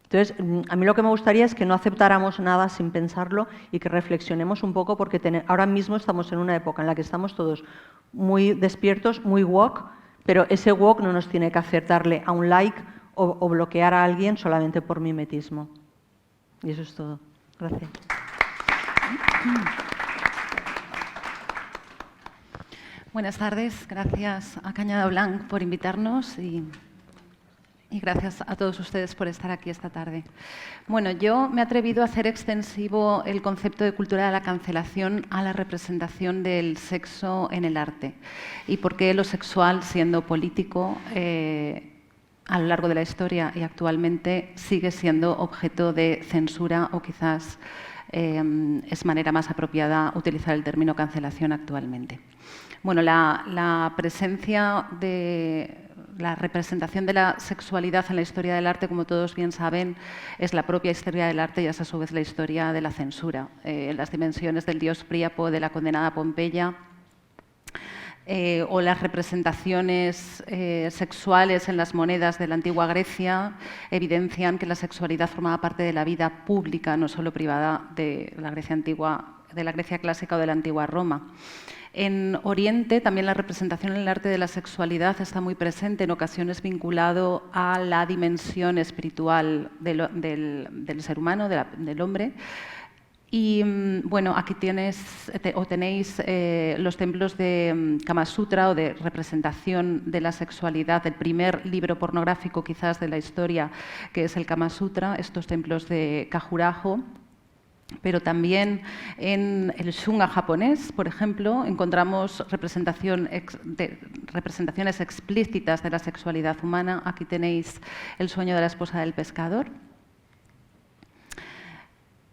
Entonces, a mí lo que me gustaría es que no aceptáramos nada sin pensarlo y que reflexionemos un poco, porque ahora mismo estamos en una época en la que estamos todos muy despiertos, muy woke, pero ese woke no nos tiene que hacer darle a un like o bloquear a alguien solamente por mimetismo. Y eso es todo. Gracias. Buenas tardes. Gracias a Cañada Blanc por invitarnos y gracias a todos ustedes por estar aquí esta tarde. Bueno, yo me he atrevido a hacer extensivo el concepto de cultura de la cancelación a la representación del sexo en el arte y por qué lo sexual, siendo político, a lo largo de la historia y actualmente sigue siendo objeto de censura o quizás es manera más apropiada utilizar el término cancelación actualmente. Bueno, la presencia de la representación de la sexualidad en la historia del arte, como todos bien saben, es la propia historia del arte y es a su vez la historia de la censura. Las dimensiones del dios Príapo, de la condenada Pompeya, o las representaciones sexuales en las monedas de la antigua Grecia evidencian que la sexualidad formaba parte de la vida pública, no solo privada, de la Grecia antigua, de la Grecia clásica o de la antigua Roma. En Oriente también la representación en el arte de la sexualidad está muy presente, en ocasiones vinculado a la dimensión espiritual del ser humano, del hombre. Y bueno, aquí tenéis los templos de Kama Sutra o de representación de la sexualidad, el primer libro pornográfico quizás de la historia, que es el Kama Sutra, estos templos de Khajuraho. Pero también en el Shunga japonés, por ejemplo, encontramos representaciones explícitas de la sexualidad humana. Aquí tenéis el sueño de la esposa del pescador.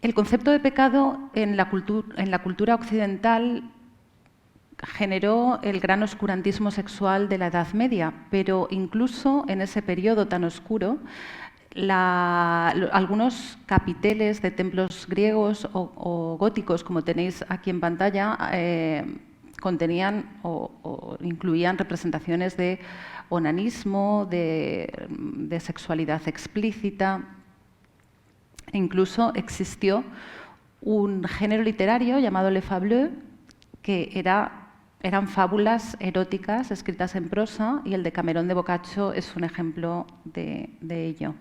El concepto de pecado en la cultura occidental generó el gran oscurantismo sexual de la Edad Media, pero incluso en ese periodo tan oscuro, algunos capiteles de templos griegos o góticos, como tenéis aquí en pantalla, contenían o incluían representaciones de onanismo, de sexualidad explícita. Incluso existió un género literario llamado Le Fabuleux, que eran fábulas eróticas escritas en prosa, y el Decamerón de Boccaccio es un ejemplo de ello.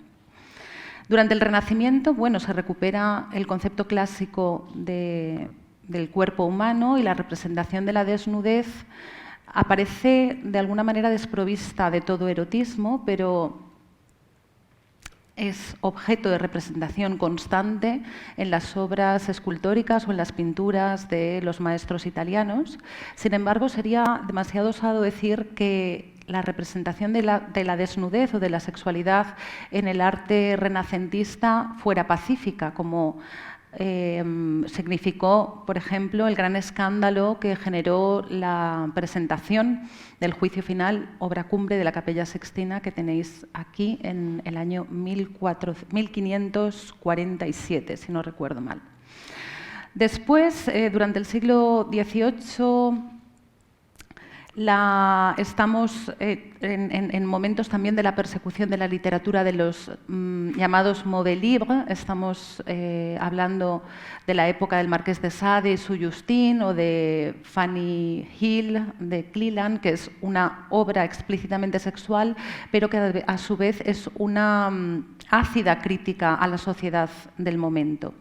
Durante el Renacimiento, bueno, se recupera el concepto clásico del cuerpo humano y la representación de la desnudez aparece de alguna manera desprovista de todo erotismo, pero es objeto de representación constante en las obras escultóricas o en las pinturas de los maestros italianos. Sin embargo, sería demasiado osado decir que la representación de la desnudez o de la sexualidad en el arte renacentista fuera pacífica, como significó, por ejemplo, el gran escándalo que generó la presentación del juicio final, obra cumbre de la Capella Sixtina, que tenéis aquí en el año 1547, si no recuerdo mal. Después, durante el siglo XVIII, estamos en momentos también de la persecución de la literatura de los llamados mauvais livres. Estamos hablando de la época del Marqués de Sade y su Justine, o de Fanny Hill de Cleland, que es una obra explícitamente sexual, pero que a su vez es una ácida crítica a la sociedad del momento,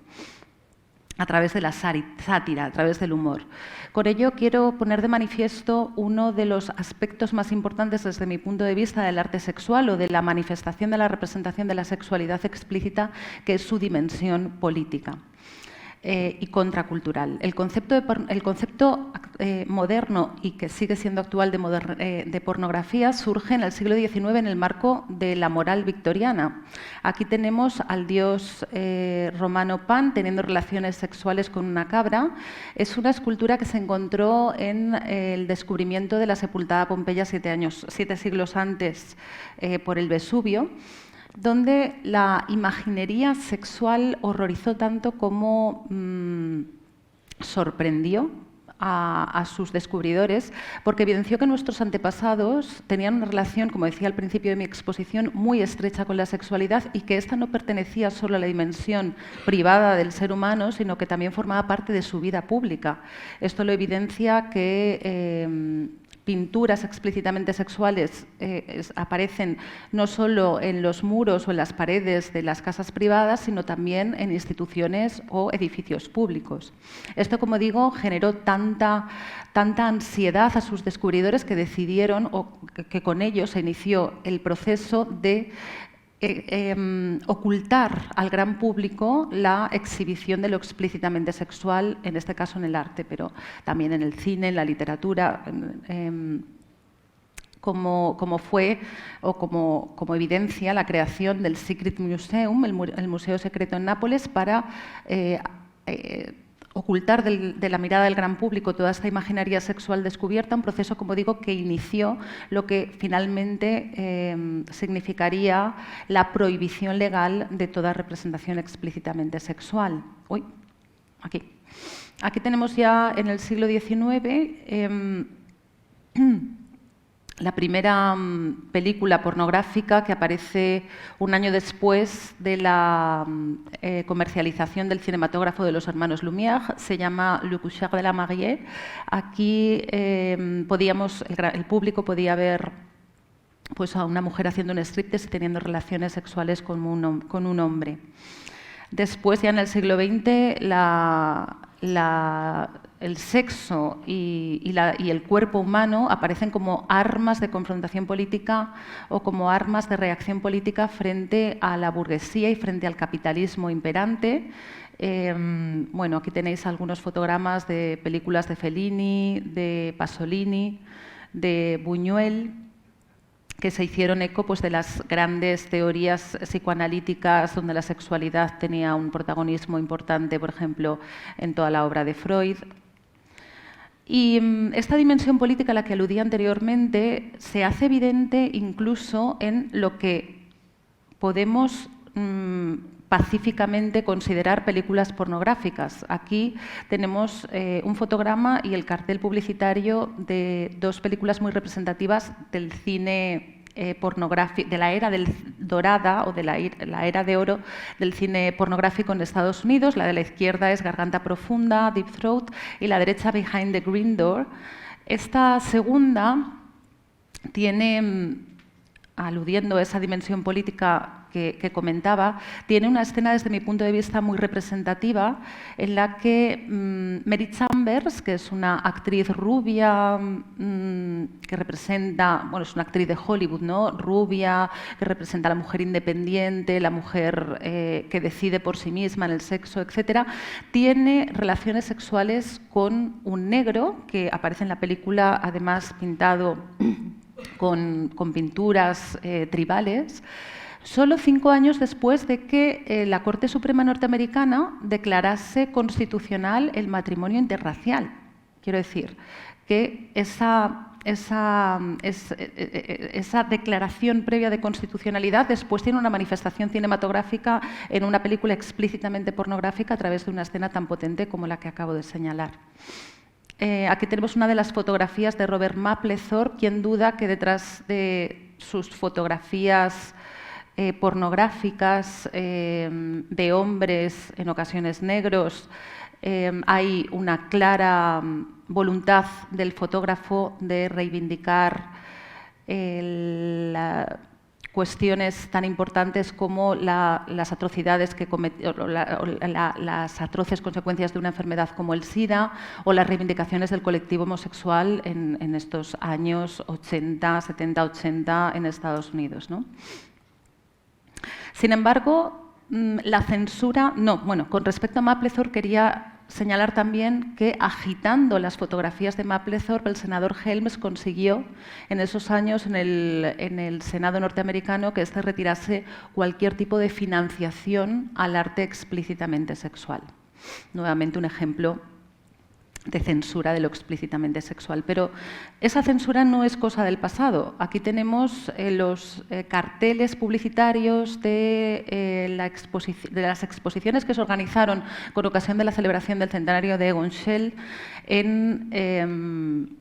a través de la sátira, a través del humor. Con ello quiero poner de manifiesto uno de los aspectos más importantes desde mi punto de vista del arte sexual o de la manifestación de la representación de la sexualidad explícita, que es su dimensión política y contracultural. El concepto moderno y que sigue siendo actual de pornografía surge en el siglo XIX en el marco de la moral victoriana. Aquí tenemos al dios romano Pan teniendo relaciones sexuales con una cabra. Es una escultura que se encontró en el descubrimiento de la sepultada Pompeya 7 siglos antes por el Vesubio, donde la imaginería sexual horrorizó tanto como sorprendió a sus descubridores, porque evidenció que nuestros antepasados tenían una relación, como decía al principio de mi exposición, muy estrecha con la sexualidad, y que ésta no pertenecía solo a la dimensión privada del ser humano, sino que también formaba parte de su vida pública. Esto lo evidencia que pinturas explícitamente sexuales aparecen no solo en los muros o en las paredes de las casas privadas, sino también en instituciones o edificios públicos. Esto, como digo, generó tanta ansiedad a sus descubridores que decidieron, o que con ello se inició el proceso de ocultar al gran público la exhibición de lo explícitamente sexual, en este caso en el arte, pero también en el cine, en la literatura, como fue o como evidencia la creación del Secret Museum, el Museo Secreto en Nápoles, para ocultar de la mirada del gran público toda esta imaginaria sexual descubierta, un proceso, como digo, que inició lo que finalmente significaría la prohibición legal de toda representación explícitamente sexual. Uy, aquí tenemos ya en el siglo XIX la primera película pornográfica que aparece un año después de la comercialización del cinematógrafo de los hermanos Lumière. Se llama Le coucher de la mariée. Aquí el público podía ver pues, a una mujer haciendo un striptease y teniendo relaciones sexuales con un hombre. Después, ya en el siglo XX, el sexo y el cuerpo humano aparecen como armas de confrontación política o como armas de reacción política frente a la burguesía y frente al capitalismo imperante. Bueno, aquí tenéis algunos fotogramas de películas de Fellini, de Pasolini, de Buñuel, que se hicieron eco pues, de las grandes teorías psicoanalíticas donde la sexualidad tenía un protagonismo importante, por ejemplo, en toda la obra de Freud. Y esta dimensión política a la que aludí anteriormente se hace evidente incluso en lo que podemos pacíficamente considerar películas pornográficas. Aquí tenemos un fotograma y el cartel publicitario de dos películas muy representativas del cine pornográfico, de la era dorada o de la era de oro del cine pornográfico en Estados Unidos. La de la izquierda es Garganta Profunda, Deep Throat, y la derecha Behind the Green Door. Esta segunda tiene, aludiendo a esa dimensión política que comentaba, tiene una escena desde mi punto de vista muy representativa en la que Mary Chambers, que es una actriz rubia que representa, bueno, es una actriz de Hollywood, ¿no? Rubia, que representa a la mujer independiente, la mujer que decide por sí misma en el sexo, etc., tiene relaciones sexuales con un negro que aparece en la película, además pintado con pinturas tribales. Solo 5 años después de que la Corte Suprema norteamericana declarase constitucional el matrimonio interracial. Quiero decir que esa declaración previa de constitucionalidad después tiene una manifestación cinematográfica en una película explícitamente pornográfica a través de una escena tan potente como la que acabo de señalar. Aquí tenemos una de las fotografías de Robert Mapplethorpe. Quien duda que detrás de sus fotografías pornográficas de hombres, en ocasiones negros, hay una clara voluntad del fotógrafo de reivindicar cuestiones tan importantes como las atrocidades que las atroces consecuencias de una enfermedad como el SIDA o las reivindicaciones del colectivo homosexual en estos años 70-80 en Estados Unidos, ¿no? Sin embargo, la censura, con respecto a Mapplethorpe quería señalar también que agitando las fotografías de Mapplethorpe, el senador Helms consiguió en esos años en el Senado norteamericano que éste retirase cualquier tipo de financiación al arte explícitamente sexual. Nuevamente un ejemplo de censura de lo explícitamente sexual. Pero esa censura no es cosa del pasado. Aquí tenemos los carteles publicitarios de las exposiciones que se organizaron con ocasión de la celebración del centenario de Egon Schiele en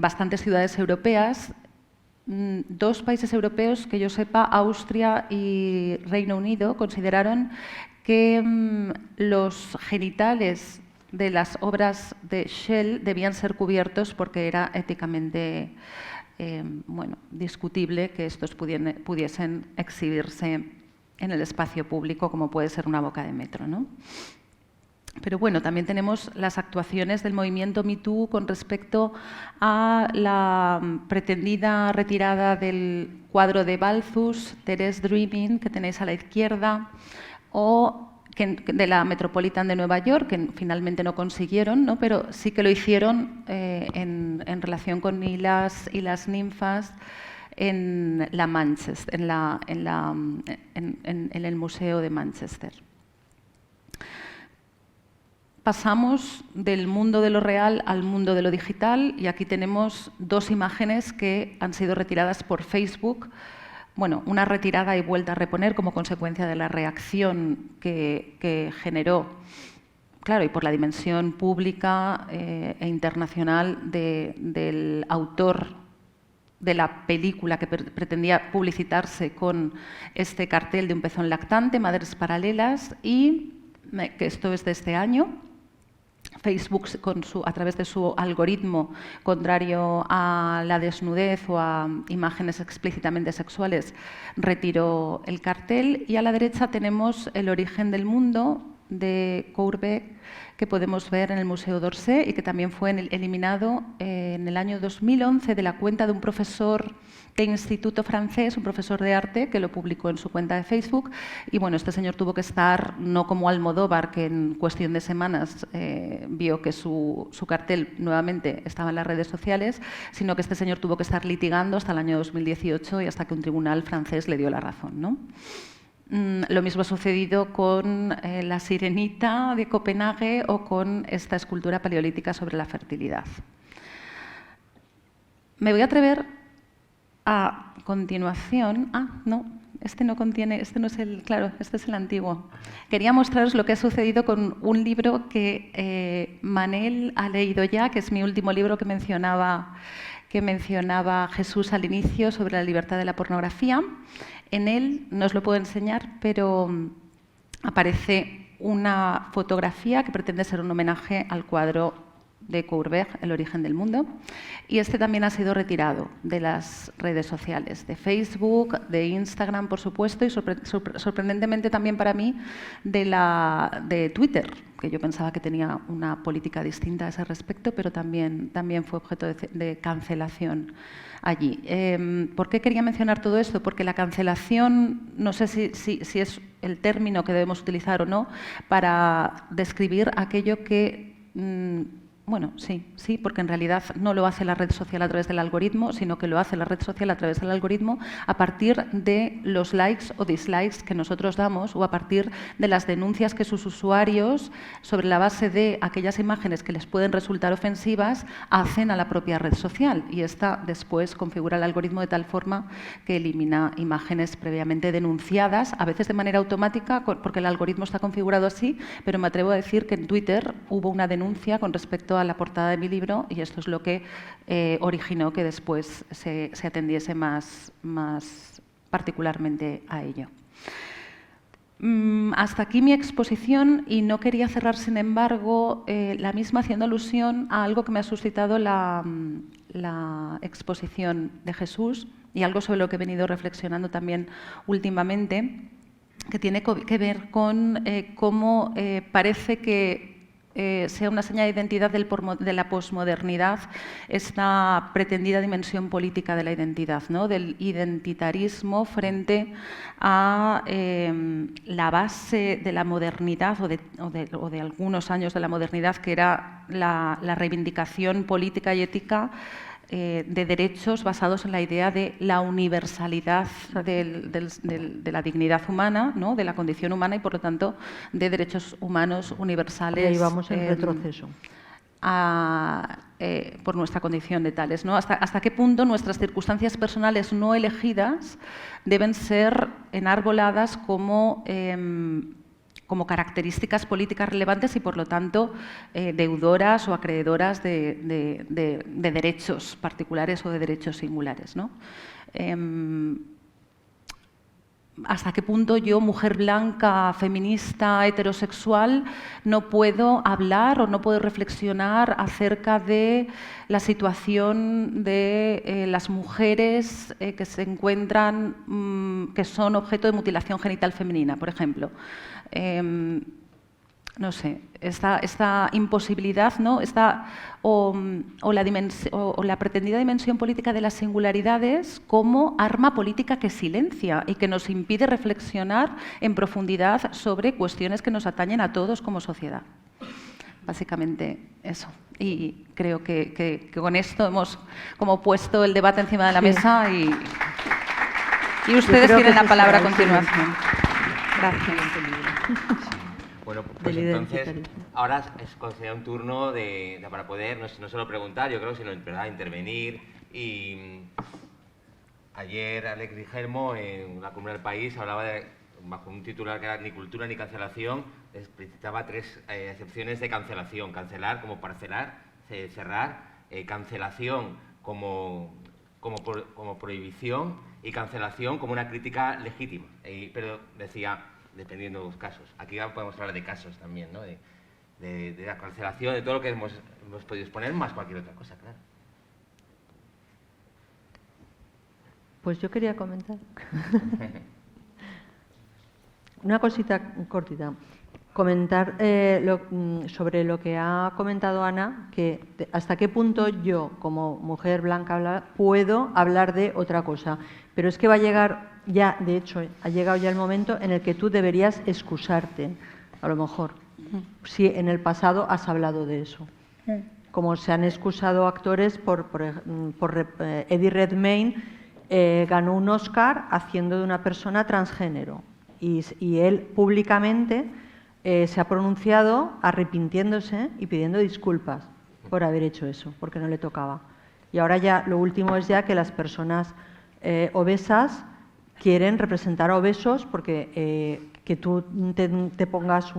bastantes ciudades europeas. 2 países europeos, que yo sepa, Austria y Reino Unido, consideraron que los genitales de las obras de Schiele debían ser cubiertos porque era éticamente discutible que estos pudiesen exhibirse en el espacio público, como puede ser una boca de metro, ¿no? Pero bueno, también tenemos las actuaciones del movimiento Me Too con respecto a la pretendida retirada del cuadro de Balthus, Therese Dreaming, que tenéis a la izquierda, o de la Metropolitan de Nueva York, que finalmente no consiguieron, ¿no? Pero sí que lo hicieron en relación con Nilas y las ninfas en el Museo de Manchester. Pasamos del mundo de lo real al mundo de lo digital y aquí tenemos 2 imágenes que han sido retiradas por Facebook. Bueno, una retirada y vuelta a reponer como consecuencia de la reacción que generó, claro, y por la dimensión pública e internacional del autor de la película que pretendía publicitarse con este cartel de un pezón lactante, Madres Paralelas, y que esto es de este año. Facebook, a través de su algoritmo contrario a la desnudez o a imágenes explícitamente sexuales, retiró el cartel. Y a la derecha tenemos El origen del mundo, de Courbet, que podemos ver en el Museo d'Orsay y que también fue eliminado en el año 2011 de la cuenta de un profesor de instituto francés, un profesor de arte, que lo publicó en su cuenta de Facebook. Y bueno, este señor tuvo que estar, no como Almodóvar, que en cuestión de semanas vio que su cartel nuevamente estaba en las redes sociales, sino que este señor tuvo que estar litigando hasta el año 2018 y hasta que un tribunal francés le dio la razón, ¿no? Lo mismo ha sucedido con la Sirenita de Copenhague o con esta escultura paleolítica sobre la fertilidad. Me voy a atrever a continuación... este no contiene, este no es el... Claro, este es el antiguo. Quería mostraros lo que ha sucedido con un libro que Manel ha leído ya, que es mi último libro que mencionaba Jesús al inicio, sobre la libertad de la pornografía. En él, no os lo puedo enseñar, pero aparece una fotografía que pretende ser un homenaje al cuadro de Courbet, El origen del mundo, y este también ha sido retirado de las redes sociales, de Facebook, de Instagram, por supuesto, y sorprendentemente también para mí de Twitter, que yo pensaba que tenía una política distinta a ese respecto, pero también fue objeto de cancelación allí. ¿Por qué quería mencionar todo esto? Porque la cancelación, no sé si es el término que debemos utilizar o no, para describir aquello que Bueno, sí, porque en realidad no lo hace la red social a través del algoritmo, sino que lo hace la red social a través del algoritmo a partir de los likes o dislikes que nosotros damos o a partir de las denuncias que sus usuarios, sobre la base de aquellas imágenes que les pueden resultar ofensivas, hacen a la propia red social. Y esta después configura el algoritmo de tal forma que elimina imágenes previamente denunciadas, a veces de manera automática, porque el algoritmo está configurado así, pero me atrevo a decir que en Twitter hubo una denuncia con respecto a la portada de mi libro y esto es lo que originó que después se atendiese más particularmente a ello. Hasta aquí mi exposición y no quería cerrar, sin embargo, la misma haciendo alusión a algo que me ha suscitado la exposición de Jesús y algo sobre lo que he venido reflexionando también últimamente, que tiene que ver con cómo parece que sea una señal de identidad de la posmodernidad esta pretendida dimensión política de la identidad, ¿no? Del identitarismo frente a la base de la modernidad o de algunos años de la modernidad, que era la reivindicación política y ética de derechos basados en la idea de la universalidad de la dignidad humana, ¿no? De la condición humana y, por lo tanto, de derechos humanos universales. Y ahí vamos en retroceso. Por nuestra condición de tales, ¿no? Hasta qué punto nuestras circunstancias personales no elegidas deben ser enarboladas como características políticas relevantes y, por lo tanto, deudoras o acreedoras de derechos particulares o de derechos singulares, ¿no? ¿Hasta qué punto yo, mujer blanca, feminista, heterosexual, no puedo hablar o no puedo reflexionar acerca de la situación de las mujeres que se encuentran, que son objeto de mutilación genital femenina, por ejemplo? No sé, esta imposibilidad, ¿no? O la pretendida dimensión política de las singularidades como arma política que silencia y que nos impide reflexionar en profundidad sobre cuestiones que nos atañen a todos como sociedad. Básicamente eso. Y creo que con esto hemos como puesto el debate encima de la mesa y ustedes tienen la palabra a continuación. Gracias. Bueno, pues entonces, ahora es considerado un turno para poder no solo preguntar, yo creo, sino intervenir. Y ayer Alex Guillermo, en la Columna del País, hablaba bajo un titular que era Ni cultura ni cancelación, explicitaba 3 excepciones de cancelación. Cancelar como parcelar, cerrar, cancelación como prohibición y cancelación como una crítica legítima. Pero decía, dependiendo de los casos. Aquí podemos hablar de casos también, ¿no? De la cancelación, de todo lo que hemos podido exponer, más cualquier otra cosa, claro. Pues yo quería comentar una cosita cortita. Comentar sobre lo que ha comentado Ana, que hasta qué punto yo, como mujer blanca, puedo hablar de otra cosa. Pero es que va a llegar ya, de hecho, ha llegado ya el momento en el que tú deberías excusarte, a lo mejor, si en el pasado has hablado de eso. Como se han excusado actores por Eddie Redmayne, ganó un Oscar haciendo de una persona transgénero. Y él públicamente se ha pronunciado arrepintiéndose y pidiendo disculpas por haber hecho eso, porque no le tocaba. Y ahora ya lo último es ya que las personas obesas quieren representar a obesos porque que tú te pongas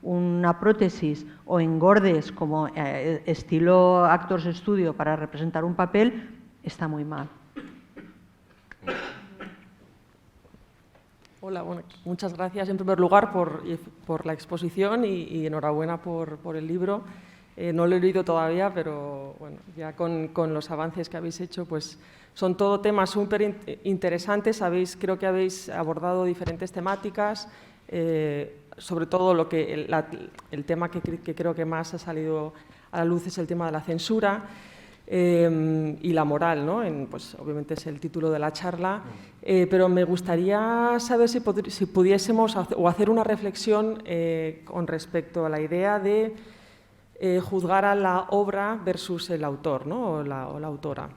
una prótesis o engordes como estilo Actors Studio para representar un papel, está muy mal. Hola, bueno, muchas gracias en primer lugar por la exposición y enhorabuena por el libro. No lo he leído todavía, pero bueno, ya con los avances que habéis hecho, pues son todo temas súper interesantes. Creo que habéis abordado diferentes temáticas, sobre todo el tema que creo que más ha salido a la luz es el tema de la censura. Y la moral, ¿no? Pues obviamente es el título de la charla, pero me gustaría saber si pudiésemos hacer una reflexión con respecto a la idea de juzgara la obra versus el autor, ¿no? o la autora.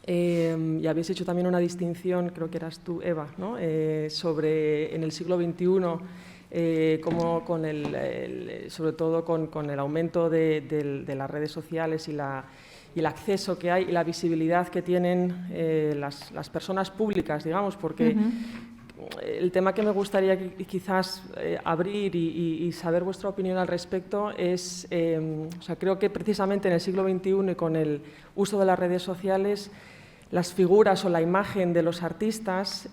Y habéis hecho también una distinción, creo que eras tú, Eva, ¿no? Sobre en el siglo XXI, como con sobre todo con el aumento de las redes sociales y el acceso que hay y la visibilidad que tienen las personas públicas, digamos, porque el tema que me gustaría quizás abrir y saber vuestra opinión al respecto es, o sea, creo que precisamente en el siglo XXI y con el uso de las redes sociales, las figuras o la imagen de los artistas,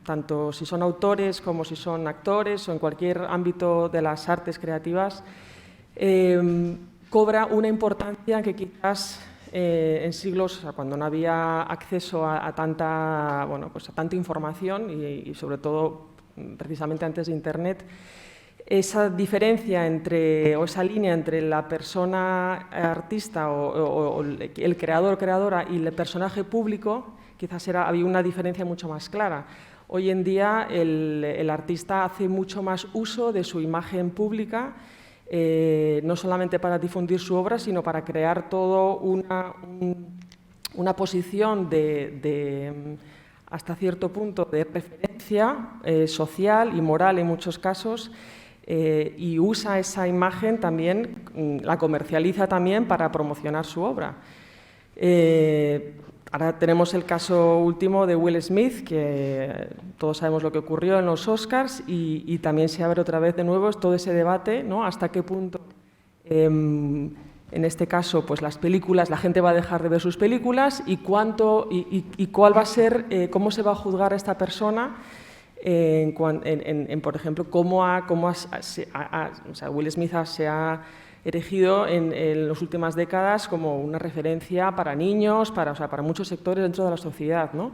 tanto si son autores como si son actores o en cualquier ámbito de las artes creativas, cobra una importancia que quizás en siglos, o sea, cuando no había acceso a tanta, bueno, pues a tanta información y sobre todo precisamente antes de Internet, esa diferencia o esa línea entre la persona artista o el creador o creadora y el personaje público, quizás había una diferencia mucho más clara. Hoy en día el artista hace mucho más uso de su imagen pública, no solamente para difundir su obra, sino para crear todo una posición hasta cierto punto de referencia social y moral en muchos casos, y usa esa imagen también, la comercializa también para promocionar su obra. Ahora tenemos el caso último de Will Smith, que todos sabemos lo que ocurrió en los Oscars, y también se abre otra vez de nuevo todo ese debate, ¿no? Hasta qué punto, en este caso, pues las películas, la gente va a dejar de ver sus películas y cuál va a ser, cómo se va a juzgar a esta persona por ejemplo, o sea, Will Smith se ha erigido en las últimas décadas como una referencia para niños, para muchos sectores dentro de la sociedad, ¿no?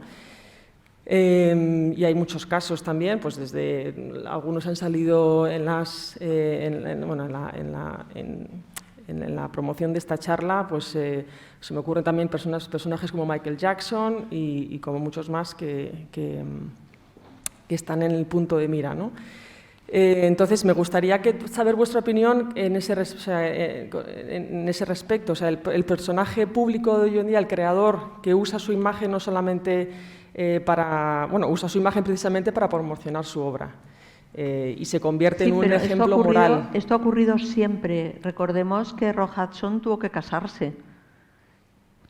Y hay muchos casos también, pues desde algunos han salido en la promoción de esta charla, pues se me ocurren también personajes como Michael Jackson y como muchos más que están en el punto de mira, ¿no? Entonces, me gustaría saber vuestra opinión en ese respecto. O sea, el personaje público de hoy en día, el creador, que usa su imagen no solamente usa su imagen precisamente para promocionar su obra y se convierte en un ejemplo moral. Esto ha ocurrido siempre. Recordemos que Rock Hudson tuvo que casarse.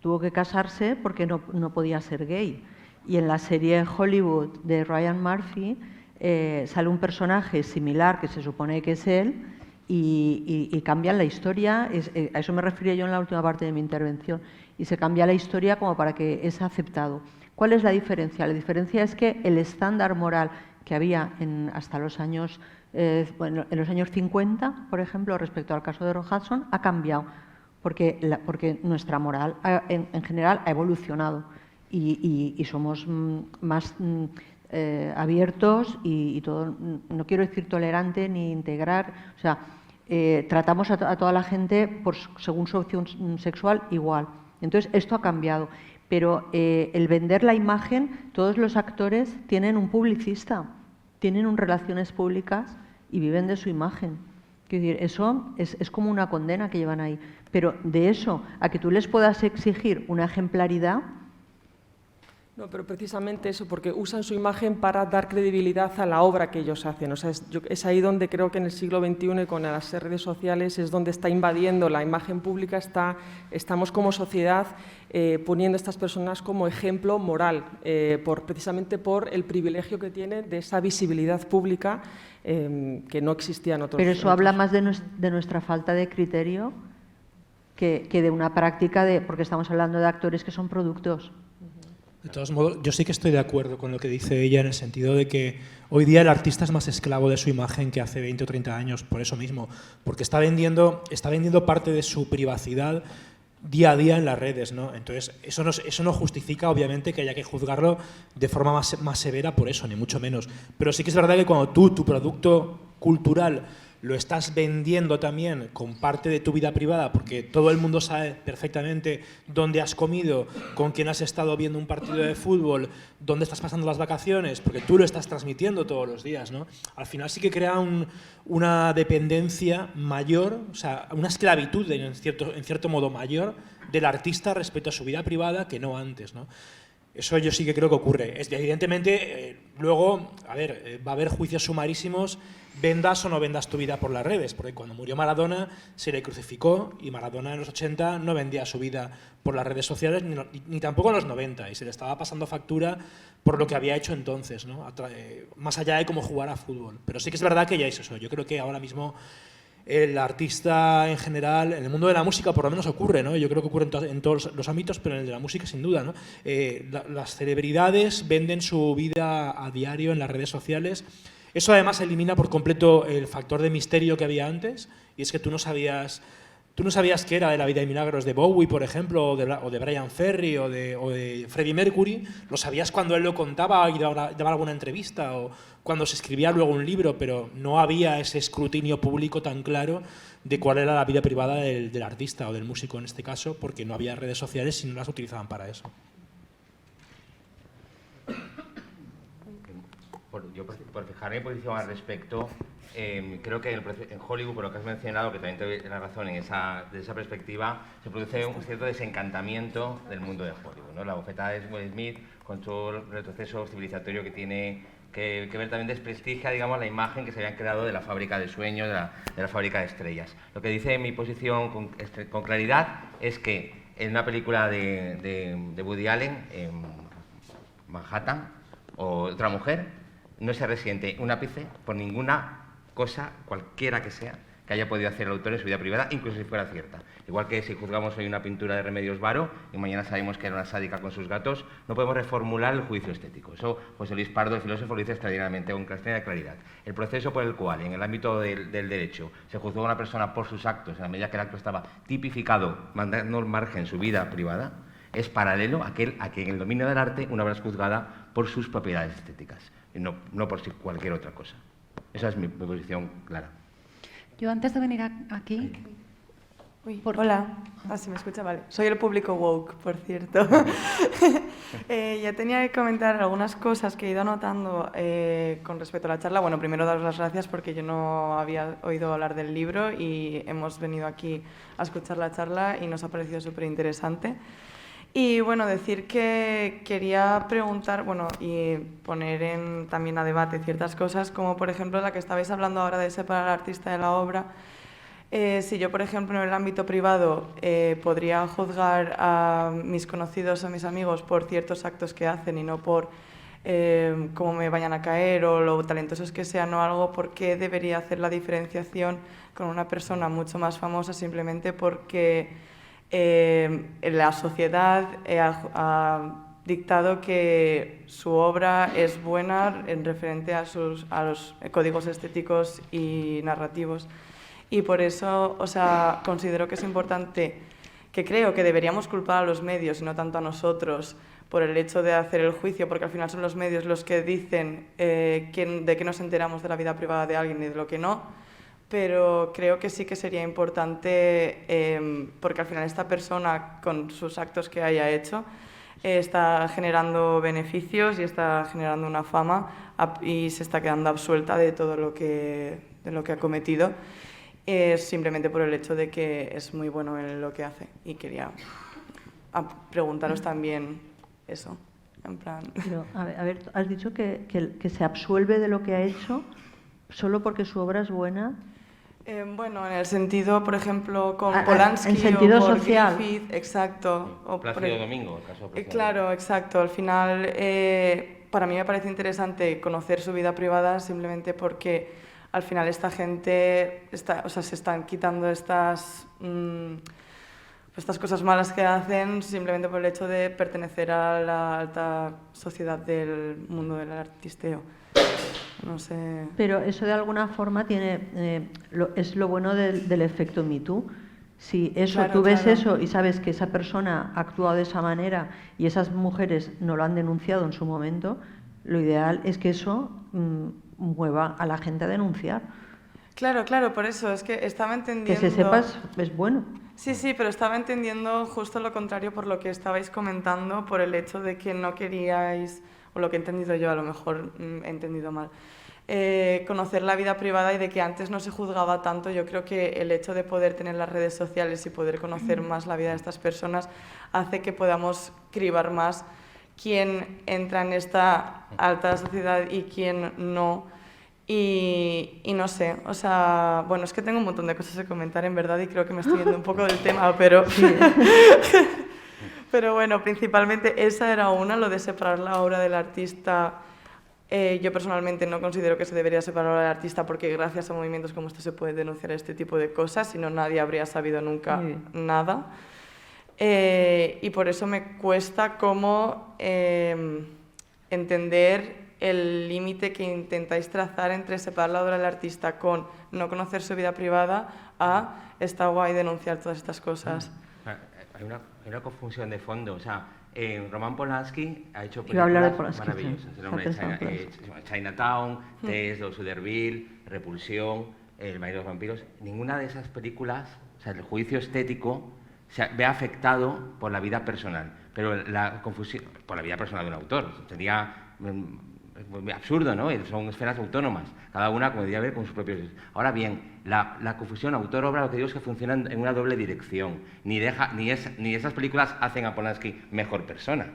Tuvo que casarse porque no podía ser gay. Y en la serie Hollywood de Ryan Murphy sale un personaje similar que se supone que es él y cambian la historia. A eso me refería yo en la última parte de mi intervención. Y se cambia la historia como para que es aceptado. ¿Cuál es la diferencia? La diferencia es que el estándar moral que había hasta los años, en los años 50, por ejemplo, respecto al caso de Rock Hudson, ha cambiado. Porque nuestra moral en general ha evolucionado. Y somos más abiertos y todo, no quiero decir tolerante ni integrar, o sea, tratamos a toda la gente según su opción sexual igual. Entonces, esto ha cambiado, pero el vender la imagen, todos los actores tienen un publicista, tienen relaciones públicas y viven de su imagen. Quiero decir, eso es como una condena que llevan ahí, pero de eso a que tú les puedas exigir una ejemplaridad. No, pero precisamente eso, porque usan su imagen para dar credibilidad a la obra que ellos hacen. O sea, es ahí donde creo que en el siglo XXI y con las redes sociales es donde está invadiendo la imagen pública, estamos como sociedad poniendo a estas personas como ejemplo moral, precisamente por el privilegio que tienen de esa visibilidad pública que no existía en otros. Pero eso habla más de nuestra falta de criterio que de una práctica porque estamos hablando de actores que son productos. De todos modos, yo sí que estoy de acuerdo con lo que dice ella en el sentido de que hoy día el artista es más esclavo de su imagen que hace 20 o 30 años, por eso mismo, porque está vendiendo parte de su privacidad día a día en las redes, ¿no? Entonces, eso no justifica, obviamente, que haya que juzgarlo de forma más severa por eso, ni mucho menos. Pero sí que es verdad que cuando tu producto cultural lo estás vendiendo también con parte de tu vida privada, porque todo el mundo sabe perfectamente dónde has comido, con quién has estado viendo un partido de fútbol, dónde estás pasando las vacaciones, porque tú lo estás transmitiendo todos los días, ¿no? Al final sí que crea una dependencia mayor, o sea, una esclavitud en cierto modo mayor del artista respecto a su vida privada que no antes, ¿no? Eso yo sí que creo que ocurre. Evidentemente, luego, a ver, va a haber juicios sumarísimos, vendas o no vendas tu vida por las redes, porque cuando murió Maradona se le crucificó y Maradona en los 80 no vendía su vida por las redes sociales ni tampoco en los 90 y se le estaba pasando factura por lo que había hecho entonces, ¿no? Más allá de cómo jugar a fútbol. Pero sí que es verdad que ya es eso. Yo creo que ahora mismo el artista en general, en el mundo de la música por lo menos ocurre, ¿no? Yo creo que ocurre en todos los ámbitos, pero en el de la música sin duda, ¿no? Las celebridades venden su vida a diario en las redes sociales. Eso además elimina por completo el factor de misterio que había antes, y es que tú no sabías qué era de la vida de milagros de Bowie, por ejemplo, o de Brian Ferry o de Freddie Mercury. Lo sabías cuando él lo contaba y daba alguna entrevista o cuando se escribía luego un libro, pero no había ese escrutinio público tan claro de cuál era la vida privada del artista o del músico en este caso, porque no había redes sociales y no las utilizaban para eso. Por fijar mi posición al respecto, creo que en Hollywood, por lo que has mencionado, que también te doy la razón desde esa perspectiva, se produce un cierto desencantamiento del mundo de Hollywood, ¿no? La bofetada de Will Smith, con todo el retroceso civilizatorio que tiene que ver, también desprestigia, digamos, la imagen que se habían creado de la fábrica de sueños, de la fábrica de estrellas. Lo que dice mi posición con claridad es que en una película de Woody Allen, Manhattan, o Otra mujer, no se resiente un ápice por ninguna cosa, cualquiera que sea, que haya podido hacer el autor en su vida privada, incluso si fuera cierta. Igual que si juzgamos hoy una pintura de Remedios Varo y mañana sabemos que era una sádica con sus gatos, no podemos reformular el juicio estético. Eso José Luis Pardo, el filósofo, lo dice extraordinariamente, con extraordinaria claridad. El proceso por el cual, en el ámbito del derecho, se juzgó a una persona por sus actos, en la medida que el acto estaba tipificado, mandando al margen su vida privada, es paralelo a que en el dominio del arte una obra es juzgada por sus propiedades estéticas, y no por cualquier otra cosa. Esa es mi posición clara. Yo antes de venir aquí... Hola, si me escucha, vale. Soy el público woke, por cierto. Ya tenía que comentar algunas cosas que he ido anotando con respecto a la charla. Bueno, primero daros las gracias porque yo no había oído hablar del libro y hemos venido aquí a escuchar la charla y nos ha parecido súper interesante. Y bueno, decir que quería preguntar, bueno, y poner también a debate ciertas cosas, como por ejemplo la que estabais hablando ahora de separar al artista de la obra. Si yo, por ejemplo, en el ámbito privado podría juzgar a mis conocidos o mis amigos por ciertos actos que hacen y no por cómo me vayan a caer o lo talentosos que sean o algo, ¿por qué debería hacer la diferenciación con una persona mucho más famosa simplemente porque la sociedad ha dictado que su obra es buena en referente a los códigos estéticos y narrativos? Y por eso, o sea, considero que es importante, que creo que deberíamos culpar a los medios y no tanto a nosotros por el hecho de hacer el juicio, porque al final son los medios los que dicen de qué nos enteramos de la vida privada de alguien y de lo que no. Pero creo que sí que sería importante, porque al final esta persona, con sus actos que haya hecho, está generando beneficios y está generando una fama y se está quedando absuelta de todo lo que ha cometido, simplemente por el hecho de que es muy bueno en lo que hace. Y quería preguntaros también eso, en plan... Pero, a ver, has dicho que se absuelve de lo que ha hecho solo porque su obra es buena. Bueno, en el sentido, por ejemplo, con Polanski en sentido o por social. Griffith, exacto. O Plácido Domingo, el caso Plácido. Claro, exacto. Al final, para mí me parece interesante conocer su vida privada simplemente porque al final esta gente se están quitando estas cosas malas que hacen simplemente por el hecho de pertenecer a la alta sociedad del mundo del artisteo. No sé. Pero eso de alguna forma es lo bueno del efecto Me Too. Si tú ves eso y sabes que esa persona ha actuado de esa manera y esas mujeres no lo han denunciado en su momento, lo ideal es que eso mueva a la gente a denunciar. Claro, por eso, es que estaba entendiendo... Que se sepa es bueno. Sí, pero estaba entendiendo justo lo contrario por lo que estabais comentando, por el hecho de que no queríais, o lo que he entendido yo, a lo mejor he entendido mal, conocer la vida privada y de que antes no se juzgaba tanto. Yo creo que el hecho de poder tener las redes sociales y poder conocer más la vida de estas personas hace que podamos cribar más quién entra en esta alta sociedad y quién no. Y no sé, o sea, bueno, es que tengo un montón de cosas que comentar en verdad y creo que me estoy yendo un poco del tema, pero... Sí. Pero bueno, principalmente esa era una, lo de separar la obra del artista. Yo personalmente no considero que se debería separar la obra del artista porque gracias a movimientos como este se puede denunciar este tipo de cosas, si no nadie habría sabido nunca nada. Y por eso me cuesta como entender el límite que intentáis trazar entre separar la obra del artista con no conocer su vida privada a está guay denunciar todas estas cosas. Hay una confusión de fondo. O sea, Roman Polanski ha hecho películas maravillosas. Chinatown, Tess, Los Suderville, Repulsión, El marido de los vampiros. Ninguna de esas películas, o sea, el juicio estético, se ve afectado por la vida personal. Pero la confusión, por la vida personal de un autor, sería absurdo, ¿no? Son esferas autónomas, cada una, como diría, con sus propios... Ahora bien, la confusión autor-obra, lo que digo es que funcionan en una doble dirección. Ni esas películas hacen a Polanski mejor persona.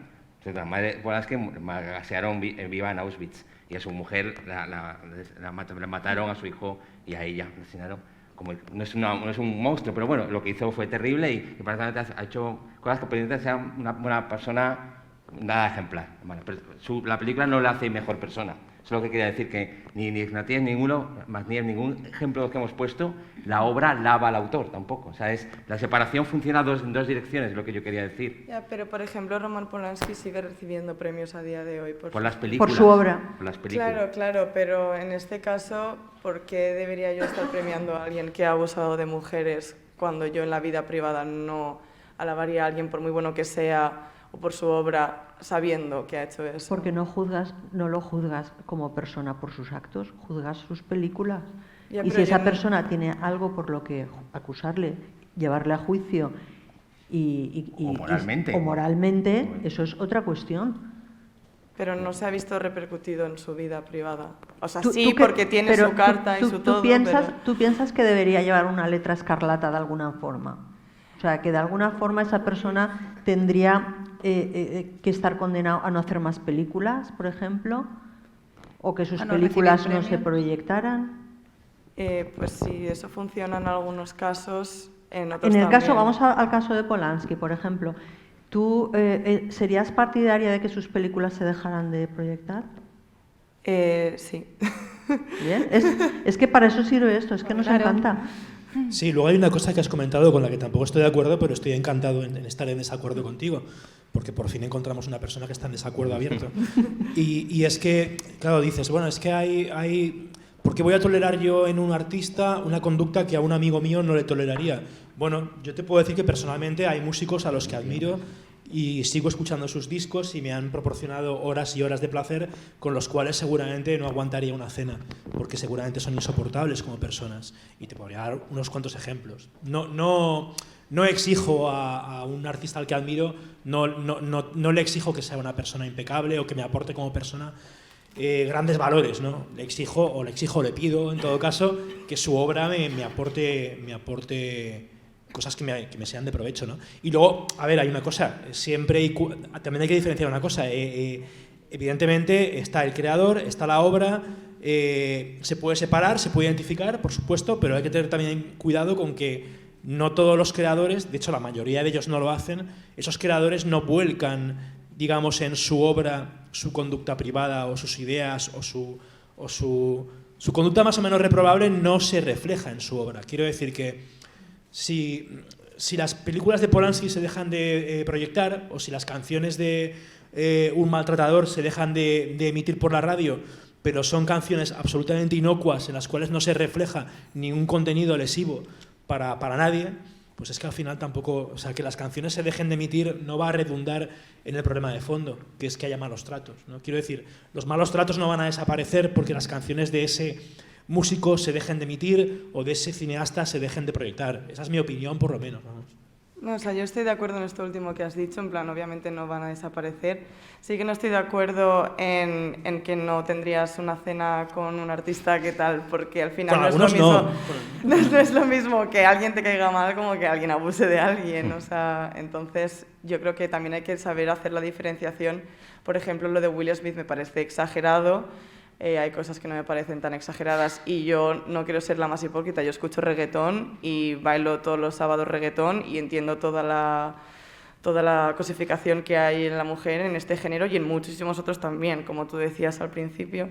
La madre de Polanski la gasearon viva en Auschwitz y a su mujer la mataron, a su hijo y a ella la asesinaron. Como, no es un monstruo, pero bueno, lo que hizo fue terrible y prácticamente ha hecho cosas que aparentemente sea una persona nada ejemplar. Bueno, pero la película no la hace mejor persona. Eso es lo que quería decir, que ni en ninguno, más ni en ningún ejemplo que hemos puesto, la obra lava al autor tampoco. O sea, la separación funciona en dos direcciones, es lo que yo quería decir. Ya, pero por ejemplo, Roman Polanski sigue recibiendo premios a día de hoy por las películas. Por su obra. Por las películas. Claro, pero en este caso, ¿por qué debería yo estar premiando a alguien que ha abusado de mujeres cuando yo en la vida privada no alabaría a alguien por muy bueno que sea o por su obra sabiendo que ha hecho eso? Porque no lo juzgas como persona por sus actos, juzgas sus películas. Ya, y si esa persona tiene algo por lo que acusarle, llevarle a juicio o moralmente, eso es otra cuestión. Pero no se ha visto repercutido en su vida privada. O sea, porque tiene su carta y su todo. ¿Tú piensas que debería llevar una letra escarlata de alguna forma? O sea, que de alguna forma esa persona tendría que estar condenado a no hacer más películas, por ejemplo, o que sus películas no se proyectaran. Pues sí, eso funciona en algunos casos, en otros En el también. caso, vamos al caso de Polanski, por ejemplo. ¿Tú serías partidaria de que sus películas se dejaran de proyectar? Sí. Bien, es que para eso sirve esto, es que nos encanta. Sí, luego hay una cosa que has comentado con la que tampoco estoy de acuerdo, pero estoy encantado en estar en desacuerdo contigo, porque por fin encontramos una persona que está en desacuerdo abierto. Y es que, claro, dices, bueno, es que hay ¿por qué voy a tolerar yo en un artista una conducta que a un amigo mío no le toleraría? Bueno, yo te puedo decir que personalmente hay músicos a los que admiro y sigo escuchando sus discos y me han proporcionado horas y horas de placer con los cuales seguramente no aguantaría una cena, porque seguramente son insoportables como personas. Y te podría dar unos cuantos ejemplos. No exijo a un artista al que admiro, no le exijo que sea una persona impecable o que me aporte como persona grandes valores, ¿no? Le le pido, en todo caso, que su obra me aporte cosas que me sean de provecho, ¿no? Y luego, a ver, hay una cosa, también hay que diferenciar una cosa. Evidentemente está el creador, está la obra, se puede separar, se puede identificar, por supuesto, pero hay que tener también cuidado con que no todos los creadores, de hecho la mayoría de ellos no lo hacen, esos creadores no vuelcan, digamos, en su obra su conducta privada o sus ideas o su conducta más o menos reprobable no se refleja en su obra. Quiero decir que si las películas de Polanski se dejan de proyectar o si las canciones de Un maltratador se dejan de emitir por la radio, pero son canciones absolutamente inocuas en las cuales no se refleja ningún contenido lesivo para nadie, pues es que al final tampoco, o sea, que las canciones se dejen de emitir no va a redundar en el problema de fondo, que es que haya malos tratos, ¿no? Quiero decir, los malos tratos no van a desaparecer porque las canciones de ese músicos se dejen de emitir o de ese cineasta se dejen de proyectar. Esa es mi opinión, por lo menos. Vamos. No, o sea, yo estoy de acuerdo en esto último que has dicho, en plan, obviamente no van a desaparecer. Sí que no estoy de acuerdo en que no tendrías una cena con un artista, ¿qué tal? Porque al final Con no es lo algunos mismo, no es lo mismo que alguien te caiga mal como que alguien abuse de alguien, o sea, entonces yo creo que también hay que saber hacer la diferenciación. Por ejemplo, lo de Will Smith me parece exagerado. Hay cosas que no me parecen tan exageradas y yo no quiero ser la más hipócrita. Yo escucho reggaetón y bailo todos los sábados reggaetón y entiendo toda la cosificación que hay en la mujer en este género y en muchísimos otros también, como tú decías al principio.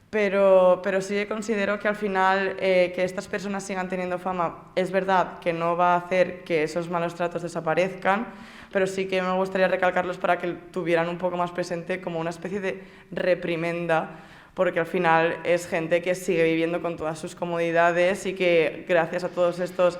Pero sí que considero que al final que estas personas sigan teniendo fama, es verdad que no va a hacer que esos malos tratos desaparezcan, pero sí que me gustaría recalcarlos para que tuvieran un poco más presente como una especie de reprimenda, porque al final es gente que sigue viviendo con todas sus comodidades y que gracias a todos estos,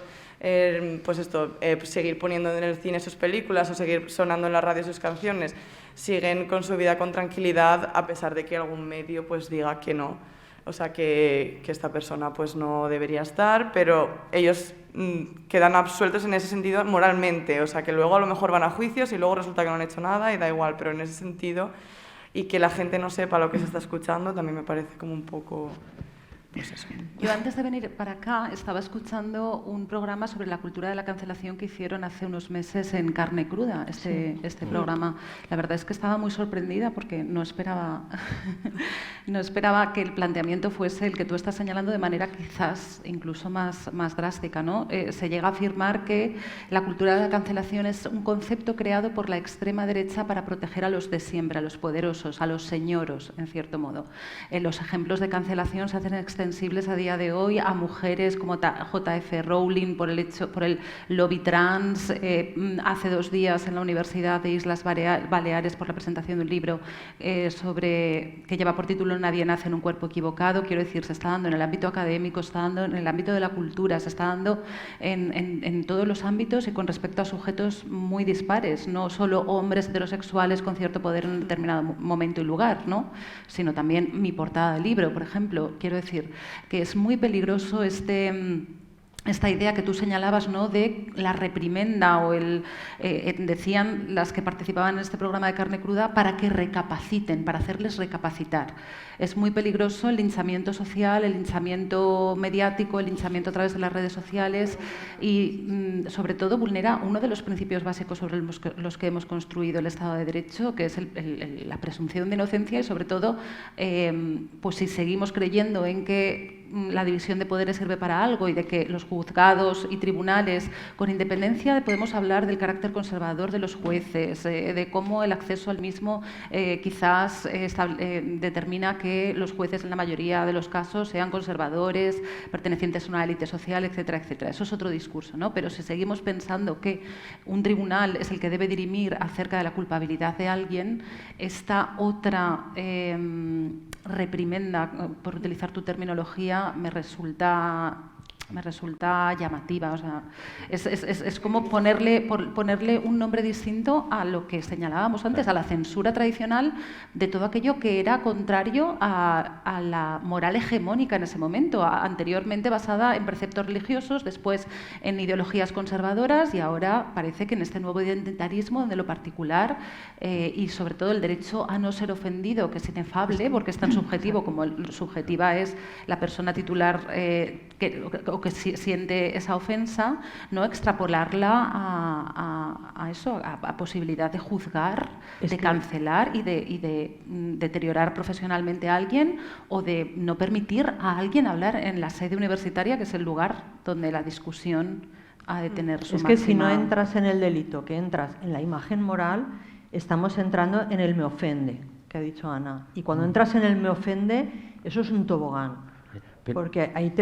seguir poniendo en el cine sus películas o seguir sonando en la radio sus canciones, siguen con su vida con tranquilidad a pesar de que algún medio pues diga que no. O sea, que esta persona pues no debería estar, pero ellos quedan absueltos en ese sentido moralmente. O sea, que luego a lo mejor van a juicios y luego resulta que no han hecho nada y da igual, pero en ese sentido... Y que la gente no sepa lo que se está escuchando también me parece como un poco... Pues eso. Yo antes de venir para acá estaba escuchando un programa sobre la cultura de la cancelación que hicieron hace unos meses en Carne Cruda, este programa. La verdad es que estaba muy sorprendida porque no esperaba que el planteamiento fuese el que tú estás señalando de manera quizás incluso más drástica, ¿no? Se llega a afirmar que la cultura de la cancelación es un concepto creado por la extrema derecha para proteger a los de siempre, a los poderosos, a los señoros, en cierto modo. Los ejemplos de cancelación se hacen extensibles a día de hoy a mujeres como J.F. Rowling por el lobby trans, hace 2 días en la Universidad de Islas Baleares por la presentación de un libro que lleva por título Nadie nace en un cuerpo equivocado. Quiero decir, se está dando en el ámbito académico, se está dando en el ámbito de la cultura, se está dando en todos los ámbitos y con respecto a sujetos muy dispares, no solo hombres heterosexuales con cierto poder en un determinado momento y lugar, ¿no? Sino también mi portada de libro, por ejemplo. Quiero decir que es muy peligroso esta idea que tú señalabas, ¿no?, de la reprimenda o decían las que participaban en este programa de Carne Cruda para que recapaciten, para hacerles recapacitar. Es muy peligroso el linchamiento social, el linchamiento mediático, el linchamiento a través de las redes sociales y, sobre todo, vulnera uno de los principios básicos sobre los que hemos construido el Estado de Derecho, que es la presunción de inocencia y, sobre todo, pues si seguimos creyendo en que la división de poderes sirve para algo y de que los juzgados y tribunales, con independencia, podemos hablar del carácter conservador de los jueces, de cómo el acceso al mismo quizás determina que los jueces en la mayoría de los casos sean conservadores, pertenecientes a una élite social, etcétera, etcétera. Eso es otro discurso, ¿no? Pero si seguimos pensando que un tribunal es el que debe dirimir acerca de la culpabilidad de alguien, esta otra reprimenda, por utilizar tu terminología, me resulta llamativa. O sea, es como ponerle un nombre distinto a lo que señalábamos antes, a la censura tradicional de todo aquello que era contrario a la moral hegemónica en ese momento, anteriormente basada en preceptos religiosos, después en ideologías conservadoras y ahora parece que en este nuevo identitarismo donde lo particular y sobre todo el derecho a no ser ofendido, que es inefable porque es tan subjetivo como subjetiva es la persona titular que siente esa ofensa, ¿no?, extrapolarla a posibilidad de juzgar, de cancelar y de deteriorar profesionalmente a alguien o de no permitir a alguien hablar en la sede universitaria, que es el lugar donde la discusión ha de tener su máxima... Es que si no entras en el delito, que entras en la imagen moral, estamos entrando en el me ofende, que ha dicho Ana. Y cuando entras en el me ofende, eso es un tobogán. Porque ahí